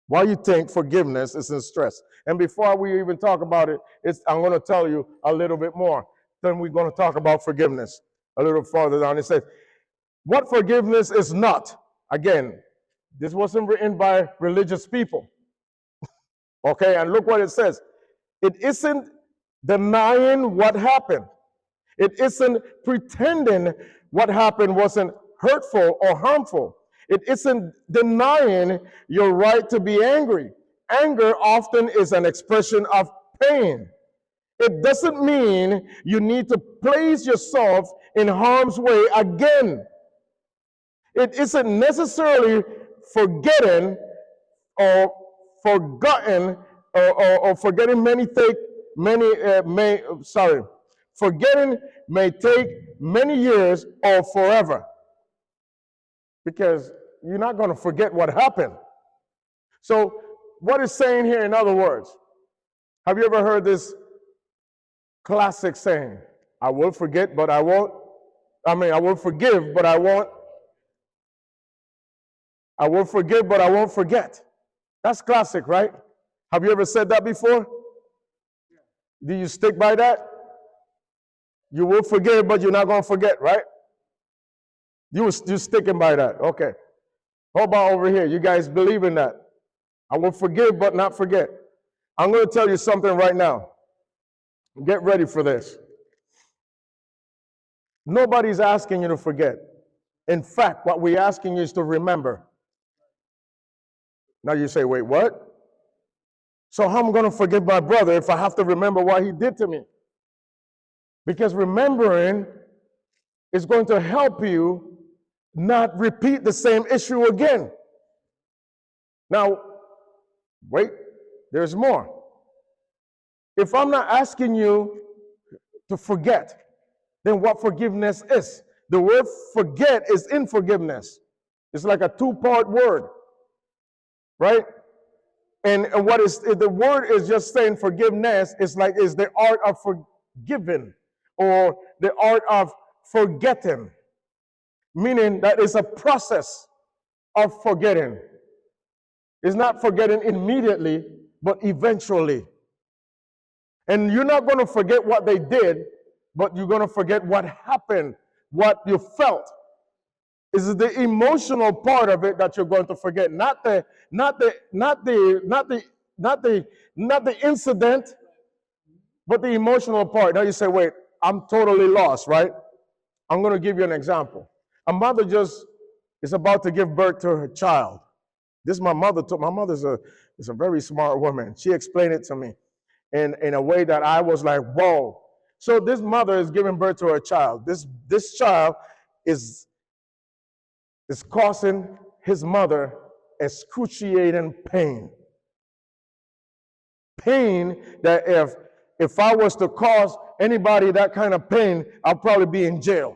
Why you think forgiveness is in stress. And before we even talk about it, I'm going to tell you a little bit more. Then we're going to talk about forgiveness a little farther down. It says, what forgiveness is not. Again, this wasn't written by religious people. Okay, and look what it says. It isn't denying what happened. It isn't pretending what happened wasn't hurtful or harmful. It isn't denying your right to be angry. Anger often is an expression of pain. It doesn't mean you need to place yourself in harm's way again. It isn't necessarily forgetting or forgotten or forgetting forgetting may take many years or forever, because you're not going to forget what happened. So what it's saying here, in other words, have you ever heard this classic saying, I will forget, but I won't. I will forgive, but I won't. I will forgive, but I won't forget. That's classic, right? Have you ever said that before? Do you stick by that? You will forgive, but you're not going to forget, right? You're sticking by that. Okay. How about over here? You guys believe in that? I will forgive, but not forget. I'm going to tell you something right now. Get ready for this. Nobody's asking you to forget. In fact, what we're asking you is to remember. Now you say, wait, what? So how am I going to forgive my brother if I have to remember what he did to me? Because remembering is going to help you not repeat the same issue again. Now, wait, there's more. If I'm not asking you to forget, then what forgiveness is? The word forget is in forgiveness. It's like a two-part word, right? And what is the word is just saying forgiveness is the art of forgiving or the art of forgetting, meaning that it's a process of forgetting. It's not forgetting immediately, but eventually. And you're not going to forget what they did, but you're going to forget what happened, what you felt. It's the emotional part of it that you're going to forget, not the incident, but the emotional part. Now you say, wait, I'm totally lost, right? I'm going to give you an example. A mother just is about to give birth to her child. This my mother told. My mother is a very smart woman. She explained it to me in a way that I was like, whoa. So this mother is giving birth to her child. This child is causing his mother excruciating pain. Pain that if I was to cause anybody that kind of pain, I'll probably be in jail.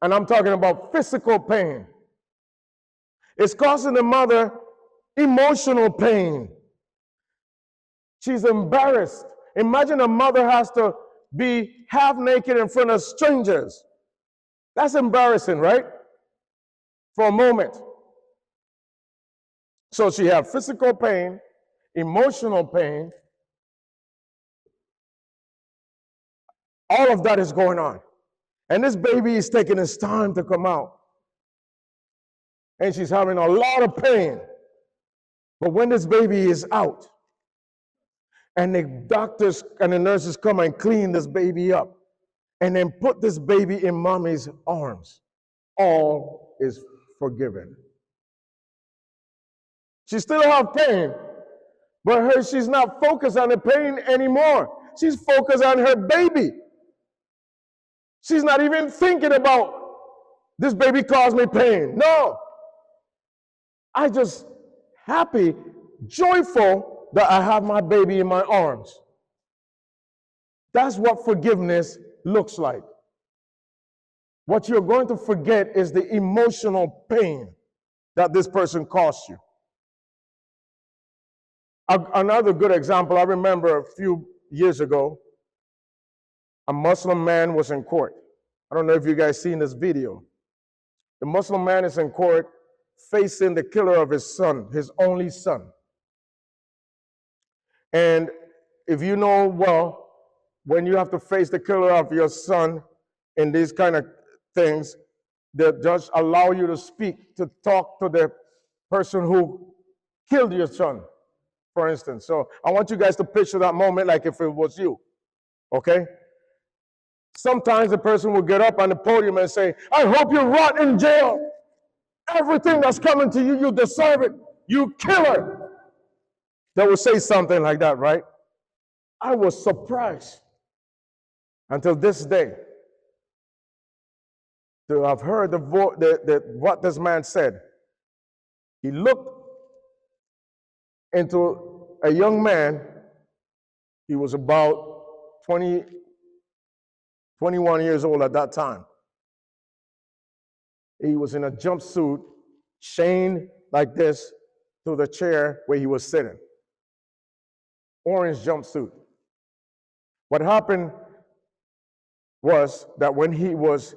And I'm talking about physical pain. It's causing the mother emotional pain. She's embarrassed. Imagine a mother has to be half naked in front of strangers. That's embarrassing, right? For a moment. So she has physical pain, emotional pain. All of that is going on. And this baby is taking its time to come out. And she's having a lot of pain. But when this baby is out, and the doctors and the nurses come and clean this baby up, and then put this baby in mommy's arms, all is forgiven. She still has pain, but she's not focused on the pain anymore. She's focused on her baby. She's not even thinking about, this baby caused me pain. No. I just happy, joyful that I have my baby in my arms. That's what forgiveness looks like. What you're going to forget is the emotional pain that this person caused you. Another good example, I remember a few years ago, a Muslim man was in court. I don't know if you guys seen this video. The Muslim man is in court facing the killer of his son, his only son. And if you know well, when you have to face the killer of your son in these kind of things, the judge allow you to speak, to talk to the person who killed your son, for instance. So I want you guys to picture that moment like if it was you, okay? Sometimes the person will get up on the podium and say, I hope you rot in jail. Everything that's coming to you, you deserve it. You killer. They will say something like that, right? I was surprised until this day to have heard what this man said. He looked into a young man. He was about 21 years old at that time. He was in a jumpsuit, chained like this to the chair where he was sitting. Orange jumpsuit. What happened was that when he was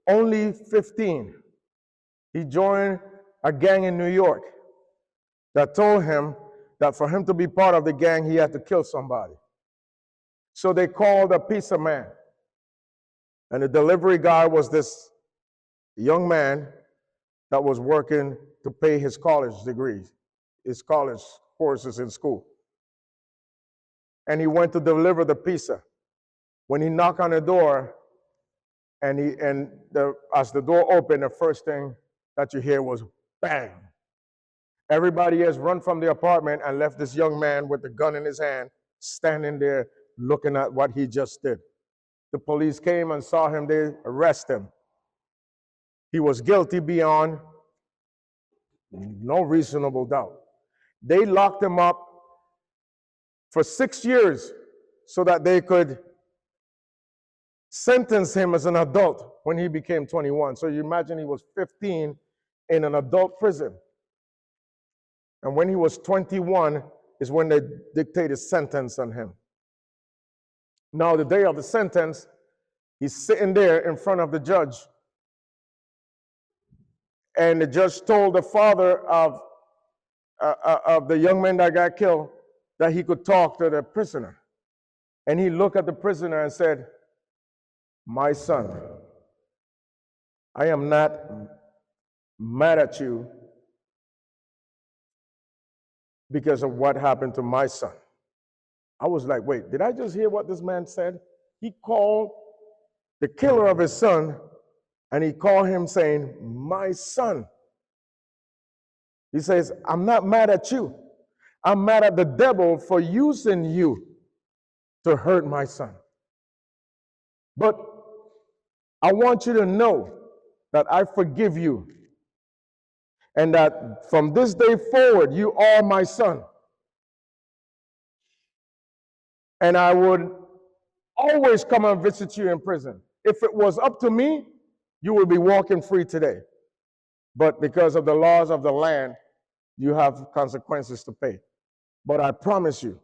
only 15, he joined a gang in New York that told him that for him to be part of the gang, he had to kill somebody. So they called a pizza man. And the delivery guy was this young man that was working to pay his college degrees, his college courses in school. And he went to deliver the pizza. When he knocked on the door, as the door opened, the first thing that you hear was bang. Everybody has run from the apartment and left this young man with the gun in his hand, standing there looking at what he just did. The police came and saw him, they arrested him. He was guilty beyond no reasonable doubt. They locked him up for 6 years so that they could sentence him as an adult when he became 21. So you imagine he was 15 in an adult prison. And when he was 21 is when they dictated sentence on him. Now, the day of the sentence, he's sitting there in front of the judge. And the judge told the father of of the young man that got killed, that he could talk to the prisoner. And he looked at the prisoner and said, "My son, I am not mad at you because of what happened to my son." I was like, wait, did I just hear what this man said? He called the killer of his son, and he called him saying, "My son." He says, "I'm not mad at you. I'm mad at the devil for using you to hurt my son. But I want you to know that I forgive you, and that from this day forward, you are my son. And I would always come and visit you in prison. If it was up to me, you would be walking free today. But because of the laws of the land, you have consequences to pay. But I promise you,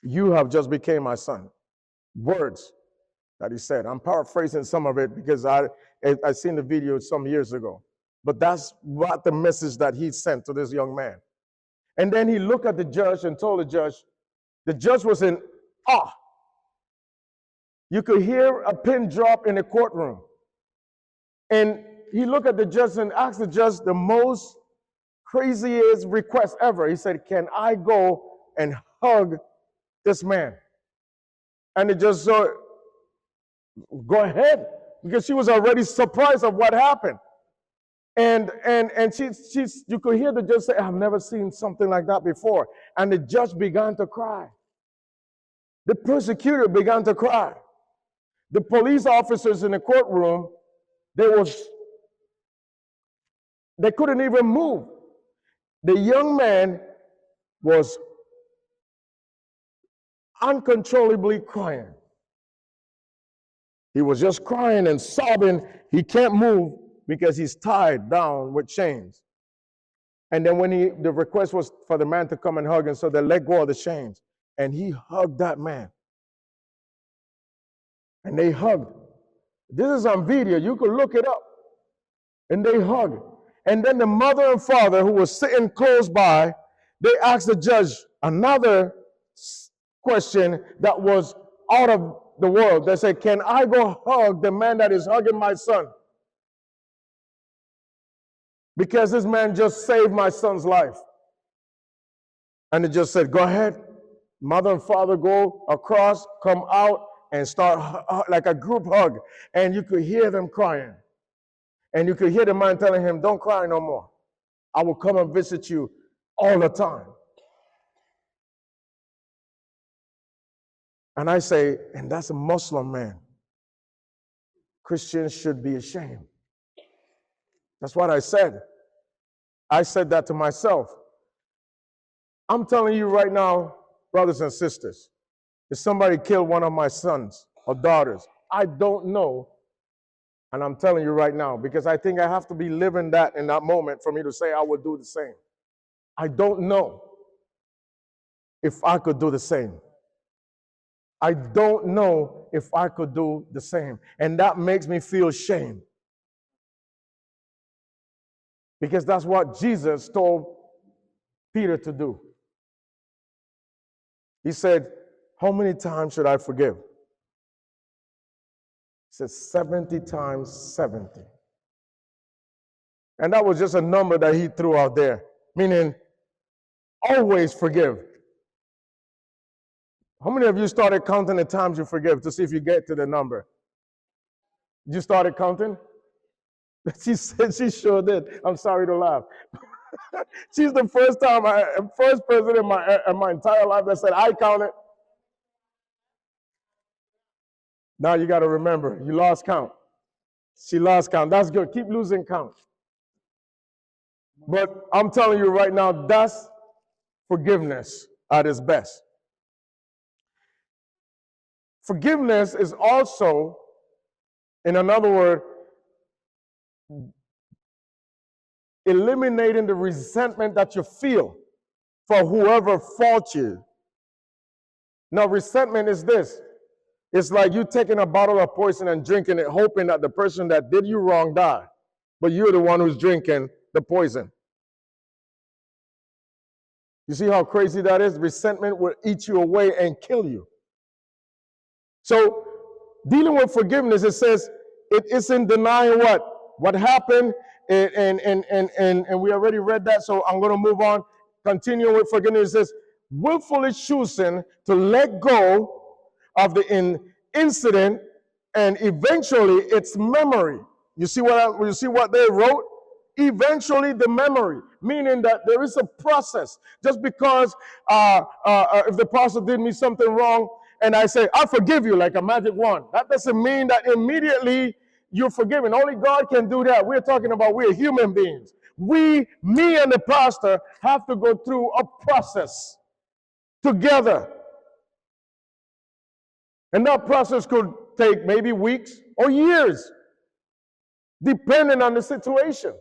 you have just became my son." Words that he said. I'm paraphrasing some of it because I seen the video some years ago. But that's what the message that he sent to this young man. And then he looked at the judge and told the judge was in awe. You could hear a pin drop in the courtroom. And he looked at the judge and asked the judge the most craziest request ever. He said, "Can I go and hug this man?" And the judge said, "Go ahead," because she was already surprised of what happened. And you could hear the judge say, "I've never seen something like that before." And the judge began to cry. The prosecutor began to cry. The police officers in the courtroom, they couldn't even move. The young man was uncontrollably crying. He was just crying and sobbing. He can't move because he's tied down with chains. And then when the request was for the man to come and hug him, so they let go of the chains. And he hugged that man. And they hugged. This is on video. You could look it up. And they hugged. And then the mother and father, who was sitting close by, they asked the judge another question that was out of the world. They said, "Can I go hug the man that is hugging my son? Because this man just saved my son's life." And they just said, "Go ahead." Mother and father go across, come out, and start like a group hug. And you could hear them crying. And you could hear the man telling him, "Don't cry no more. I will come and visit you all the time." And I say, and that's a Muslim man. Christians should be ashamed. That's what I said. I said that to myself. I'm telling you right now, brothers and sisters, if somebody killed one of my sons or daughters, I don't know. And I'm telling you right now, because I think I have to be living that in that moment for me to say I would do the same. I don't know if I could do the same. I don't know if I could do the same. And that makes me feel shame. Because that's what Jesus told Peter to do. He said, "How many times should I forgive?" He said, 70 times 70. And that was just a number that he threw out there, meaning always forgive. How many of you started counting the times you forgive to see if you get to the number? You started counting? She said she sure did. I'm sorry to laugh. She's the first person in my entire life that said, "I counted." Now you got to remember, you lost count. She lost count. That's good. Keep losing count. But I'm telling you right now, that's forgiveness at its best. Forgiveness is also, in another word, eliminating the resentment that you feel for whoever faults you. Now, resentment is this. It's like you taking a bottle of poison and drinking it, hoping that the person that did you wrong die. But you're the one who's drinking the poison. You see how crazy that is? Resentment will eat you away and kill you. So dealing with forgiveness, it says it isn't denying what happened, and we already read that, so I'm going to move on. Continuing with forgiveness, it says willfully choosing to let go of the incident and eventually its memory. You see what they wrote? Eventually the memory, meaning that there is a process. Just because if the pastor did me something wrong and I say, I forgive you like a magic wand, that doesn't mean that immediately you're forgiven. Only God can do that. We're talking about we're human beings. Me and the pastor have to go through a process together. And that process could take maybe weeks or years, depending on the situation.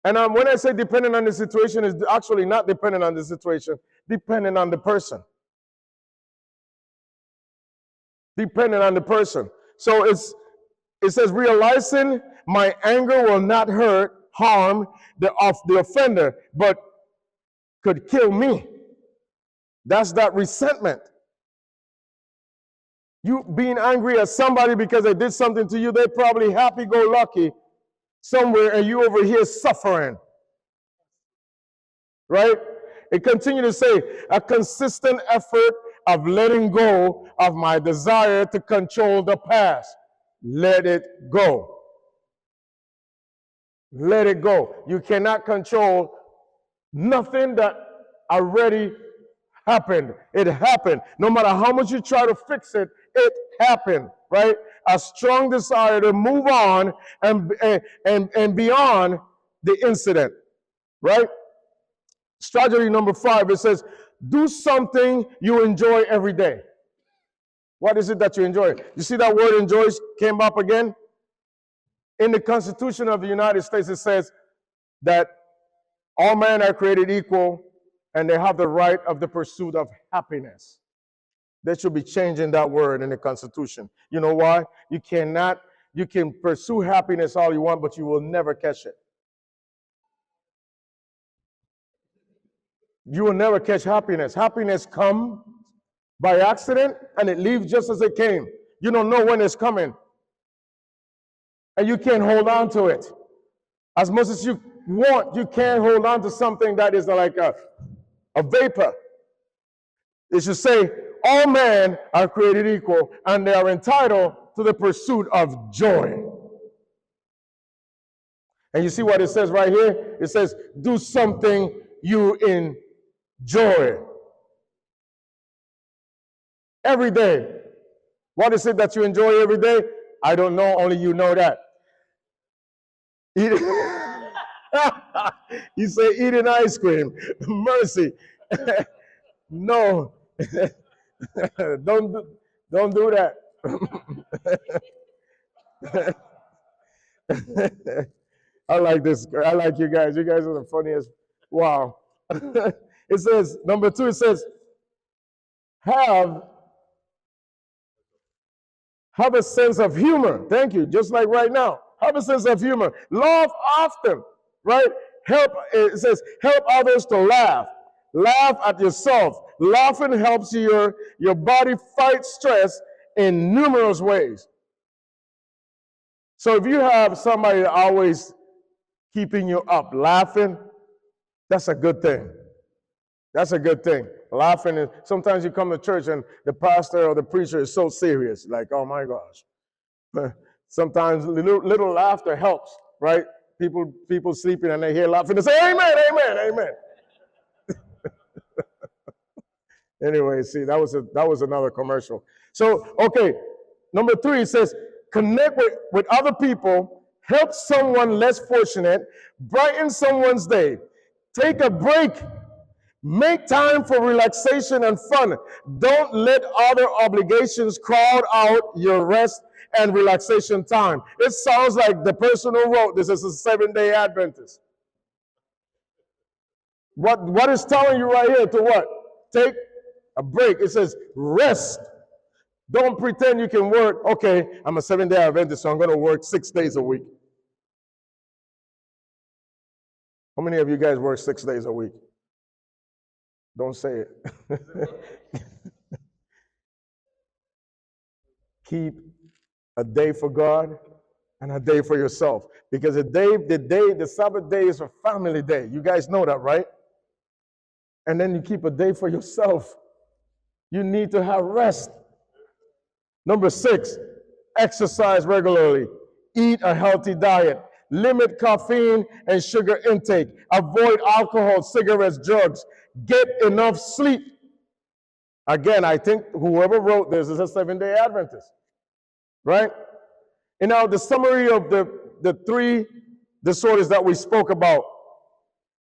And when I say depending on the situation, it's actually not depending on the situation, depending on the person. Depending on the person. So it says, realizing my anger will not harm the offender, but could kill me. That's that resentment. You being angry at somebody because they did something to you, they're probably happy-go-lucky somewhere, and you over here suffering. Right? It continues to say, a consistent effort of letting go of my desire to control the past. Let it go. Let it go. You cannot control nothing that already happened. It happened. No matter how much you try to fix it, it happened, right? A strong desire to move on and beyond the incident, right? Strategy number 5, it says, do something you enjoy every day. What is it that you enjoy? You see that word enjoy came up again? In the Constitution of the United States, it says that all men are created equal and they have the right of the pursuit of happiness. They should be changing that word in the Constitution. You know why? You can pursue happiness all you want, but you will never catch it. You will never catch happiness. Happiness comes by accident and it leaves just as it came. You don't know when it's coming. And you can't hold on to it. As much as you want, you can't hold on to something that is like a vapor. It should say, all men are created equal and they are entitled to the pursuit of joy. And you see what it says right here? It says, do something you enjoy. Every day. What is it that you enjoy every day? I don't know, only you know that. You say eating ice cream. Mercy. No. Don't do that. I like this. I like you guys. You guys are the funniest. Wow. It says, number 2, it says, have a sense of humor. Thank you. Just like right now. Have a sense of humor. Laugh often, right? It says, help others to laugh. Laugh at yourself. Laughing helps your body fight stress in numerous ways. So if you have somebody always keeping you up, laughing, that's a good thing. That's a good thing. Laughing. And sometimes you come to church and the pastor or the preacher is so serious, like, oh my gosh. Sometimes little laughter helps, right? People sleeping and they hear laughing and say, amen, amen, amen. Anyway, see, that was another commercial. So, okay, number 3, it says, connect with other people, help someone less fortunate, brighten someone's day, take a break, make time for relaxation and fun. Don't let other obligations crowd out your rest and relaxation time. It sounds like the person who wrote this is a 7-day Adventist. What is telling you right here to what? Take a break. It says rest. Don't pretend you can work. Okay, I'm a 7-day Adventist, so I'm going to work 6 days a week. How many of you guys work 6 days a week? Don't say it. Keep a day for God and a day for yourself. Because the Sabbath day is a family day. You guys know that, right? And then you keep a day for yourself. You need to have rest. Number 6, exercise regularly. Eat a healthy diet. Limit caffeine and sugar intake. Avoid alcohol, cigarettes, drugs. Get enough sleep. Again, I think whoever wrote this is a Seventh-day Adventist, right? And now the summary of the 3 disorders that we spoke about.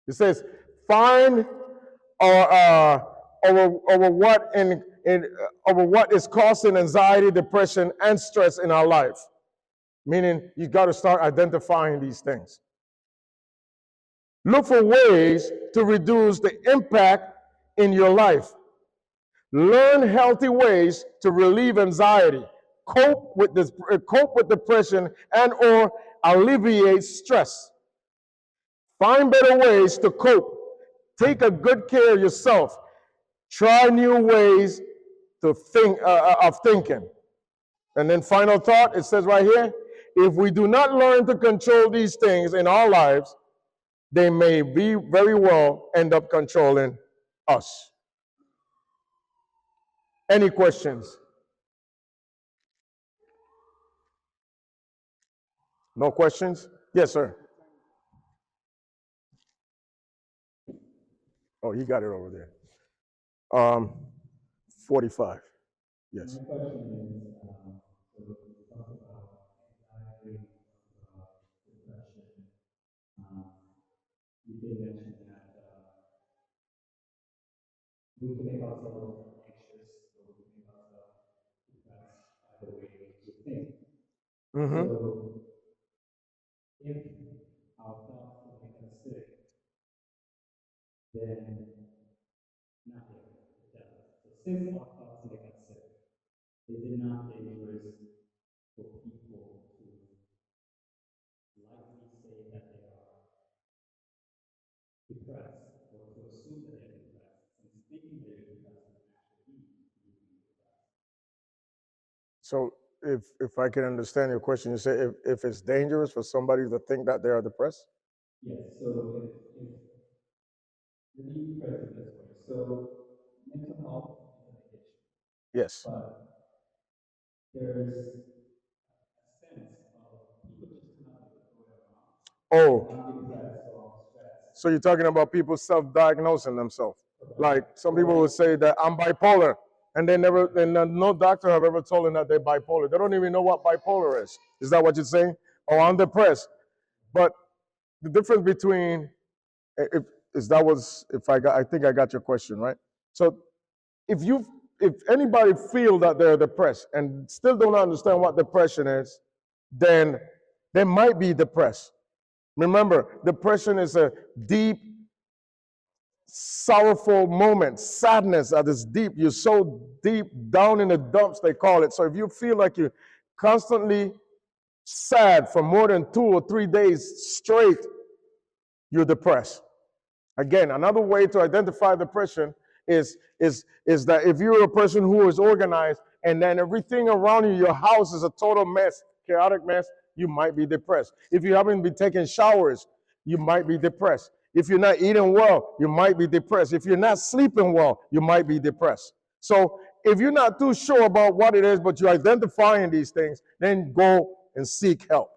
It says, find over what is causing anxiety, depression, and stress in our life. Meaning, you got to start identifying these things. Look for ways to reduce the impact in your life. Learn healthy ways to relieve anxiety, cope with depression, and/or alleviate stress. Find better ways to cope. Take a good care of yourself. Try new ways to think of thinking. And then final thought, it says right here, if we do not learn to control these things in our lives, they may very well end up controlling us. Any questions? No questions? Yes, sir. Oh, you got it over there. 45. Yes. My question is, so we talked about anxiety, depression. You did mention that we can make ourselves anxious, or we can make ourselves depressed by the way we think. Mm-hmm. So if our thoughts will make us sick, then nothing does. So since our thoughts make us sick, is it not dangerous for people to lightly say that they are depressed, or to assume that they're depressed, since thinking they're depressed is actually being depressed? So if I can understand your question, you say if it's dangerous for somebody to think that they are depressed? Yes, so if let me phrase it this way. So mental health is an addiction, Yes. but there's a sense of people just cannot let it go around. Oh, I'm depressed or I'm stressed. so you're talking about people self-diagnosing themselves. Like some people would say that I'm bipolar, and no doctor have ever told them that they're bipolar. They don't even know what bipolar is. Is that what you're saying? Oh, I'm depressed. But the difference between I think I got your question, right? So if anybody feel that they're depressed and still don't understand what depression is, then they might be depressed. Remember, depression is a deep, sorrowful moment, sadness that is deep. You're so deep down in the dumps, they call it. So if you feel like you're constantly sad for more than 2 or 3 days straight, you're depressed. Again, another way to identify depression is that if you're a person who is organized and then everything around you, your house is a total mess, chaotic mess, you might be depressed. If you haven't been taking showers, you might be depressed. If you're not eating well, you might be depressed. If you're not sleeping well, you might be depressed. So if you're not too sure about what it is, but you're identifying these things, then go and seek help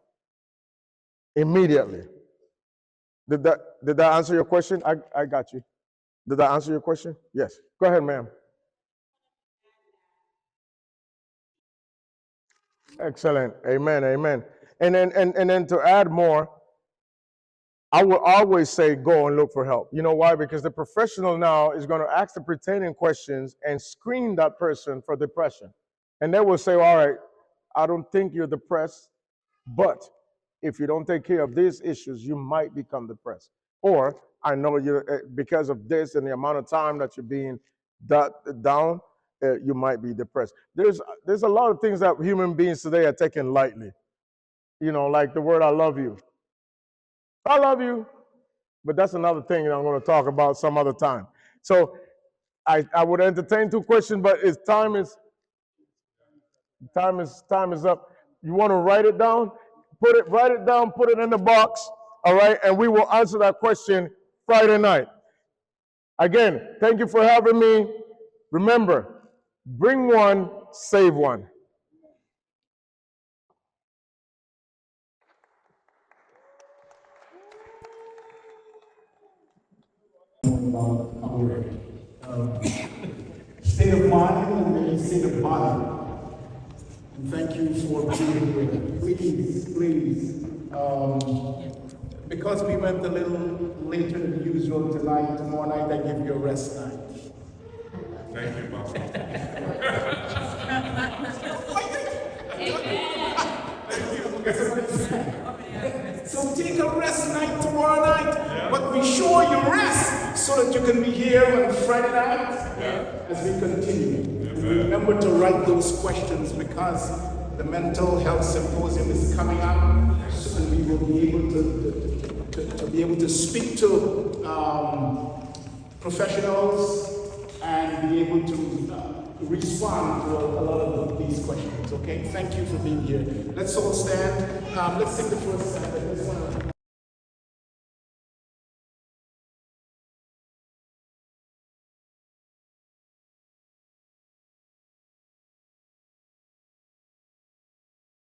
immediately. Did that answer your question? I got you. Did that answer your question? Yes. Go ahead, ma'am. Excellent. Amen. Amen. And then to add more, I will always say go and look for help. You know why? Because the professional now is going to ask the pertaining questions and screen that person for depression. And they will say, all right, I don't think you're depressed, but if you don't take care of these issues, you might become depressed. Or I know you're because of this and the amount of time that you're being down, you might be depressed. There's a lot of things that human beings today are taking lightly. You know, like the word "I love you." I love you. but that's another thing that I'm going to talk about some other time. So I would entertain 2 questions, but time is up. You want to write it down? Write it down, put it in the box, all right? And we will answer that question Friday night. Again, thank you for having me. Remember, bring one, save one. State of mind and state of body. And thank you for being here. Please. Because we went a little later than usual tonight, tomorrow night I give you a rest night. Thank you, Pastor. So take a rest night tomorrow night, but be sure you rest so that you can be here on Friday night as we continue. And remember to write those questions because the mental health symposium is coming up, so we will be able to speak to professionals and be able to respond to a lot of these questions, okay? Thank you for being here. Let's all stand. Let's sing the first stanza.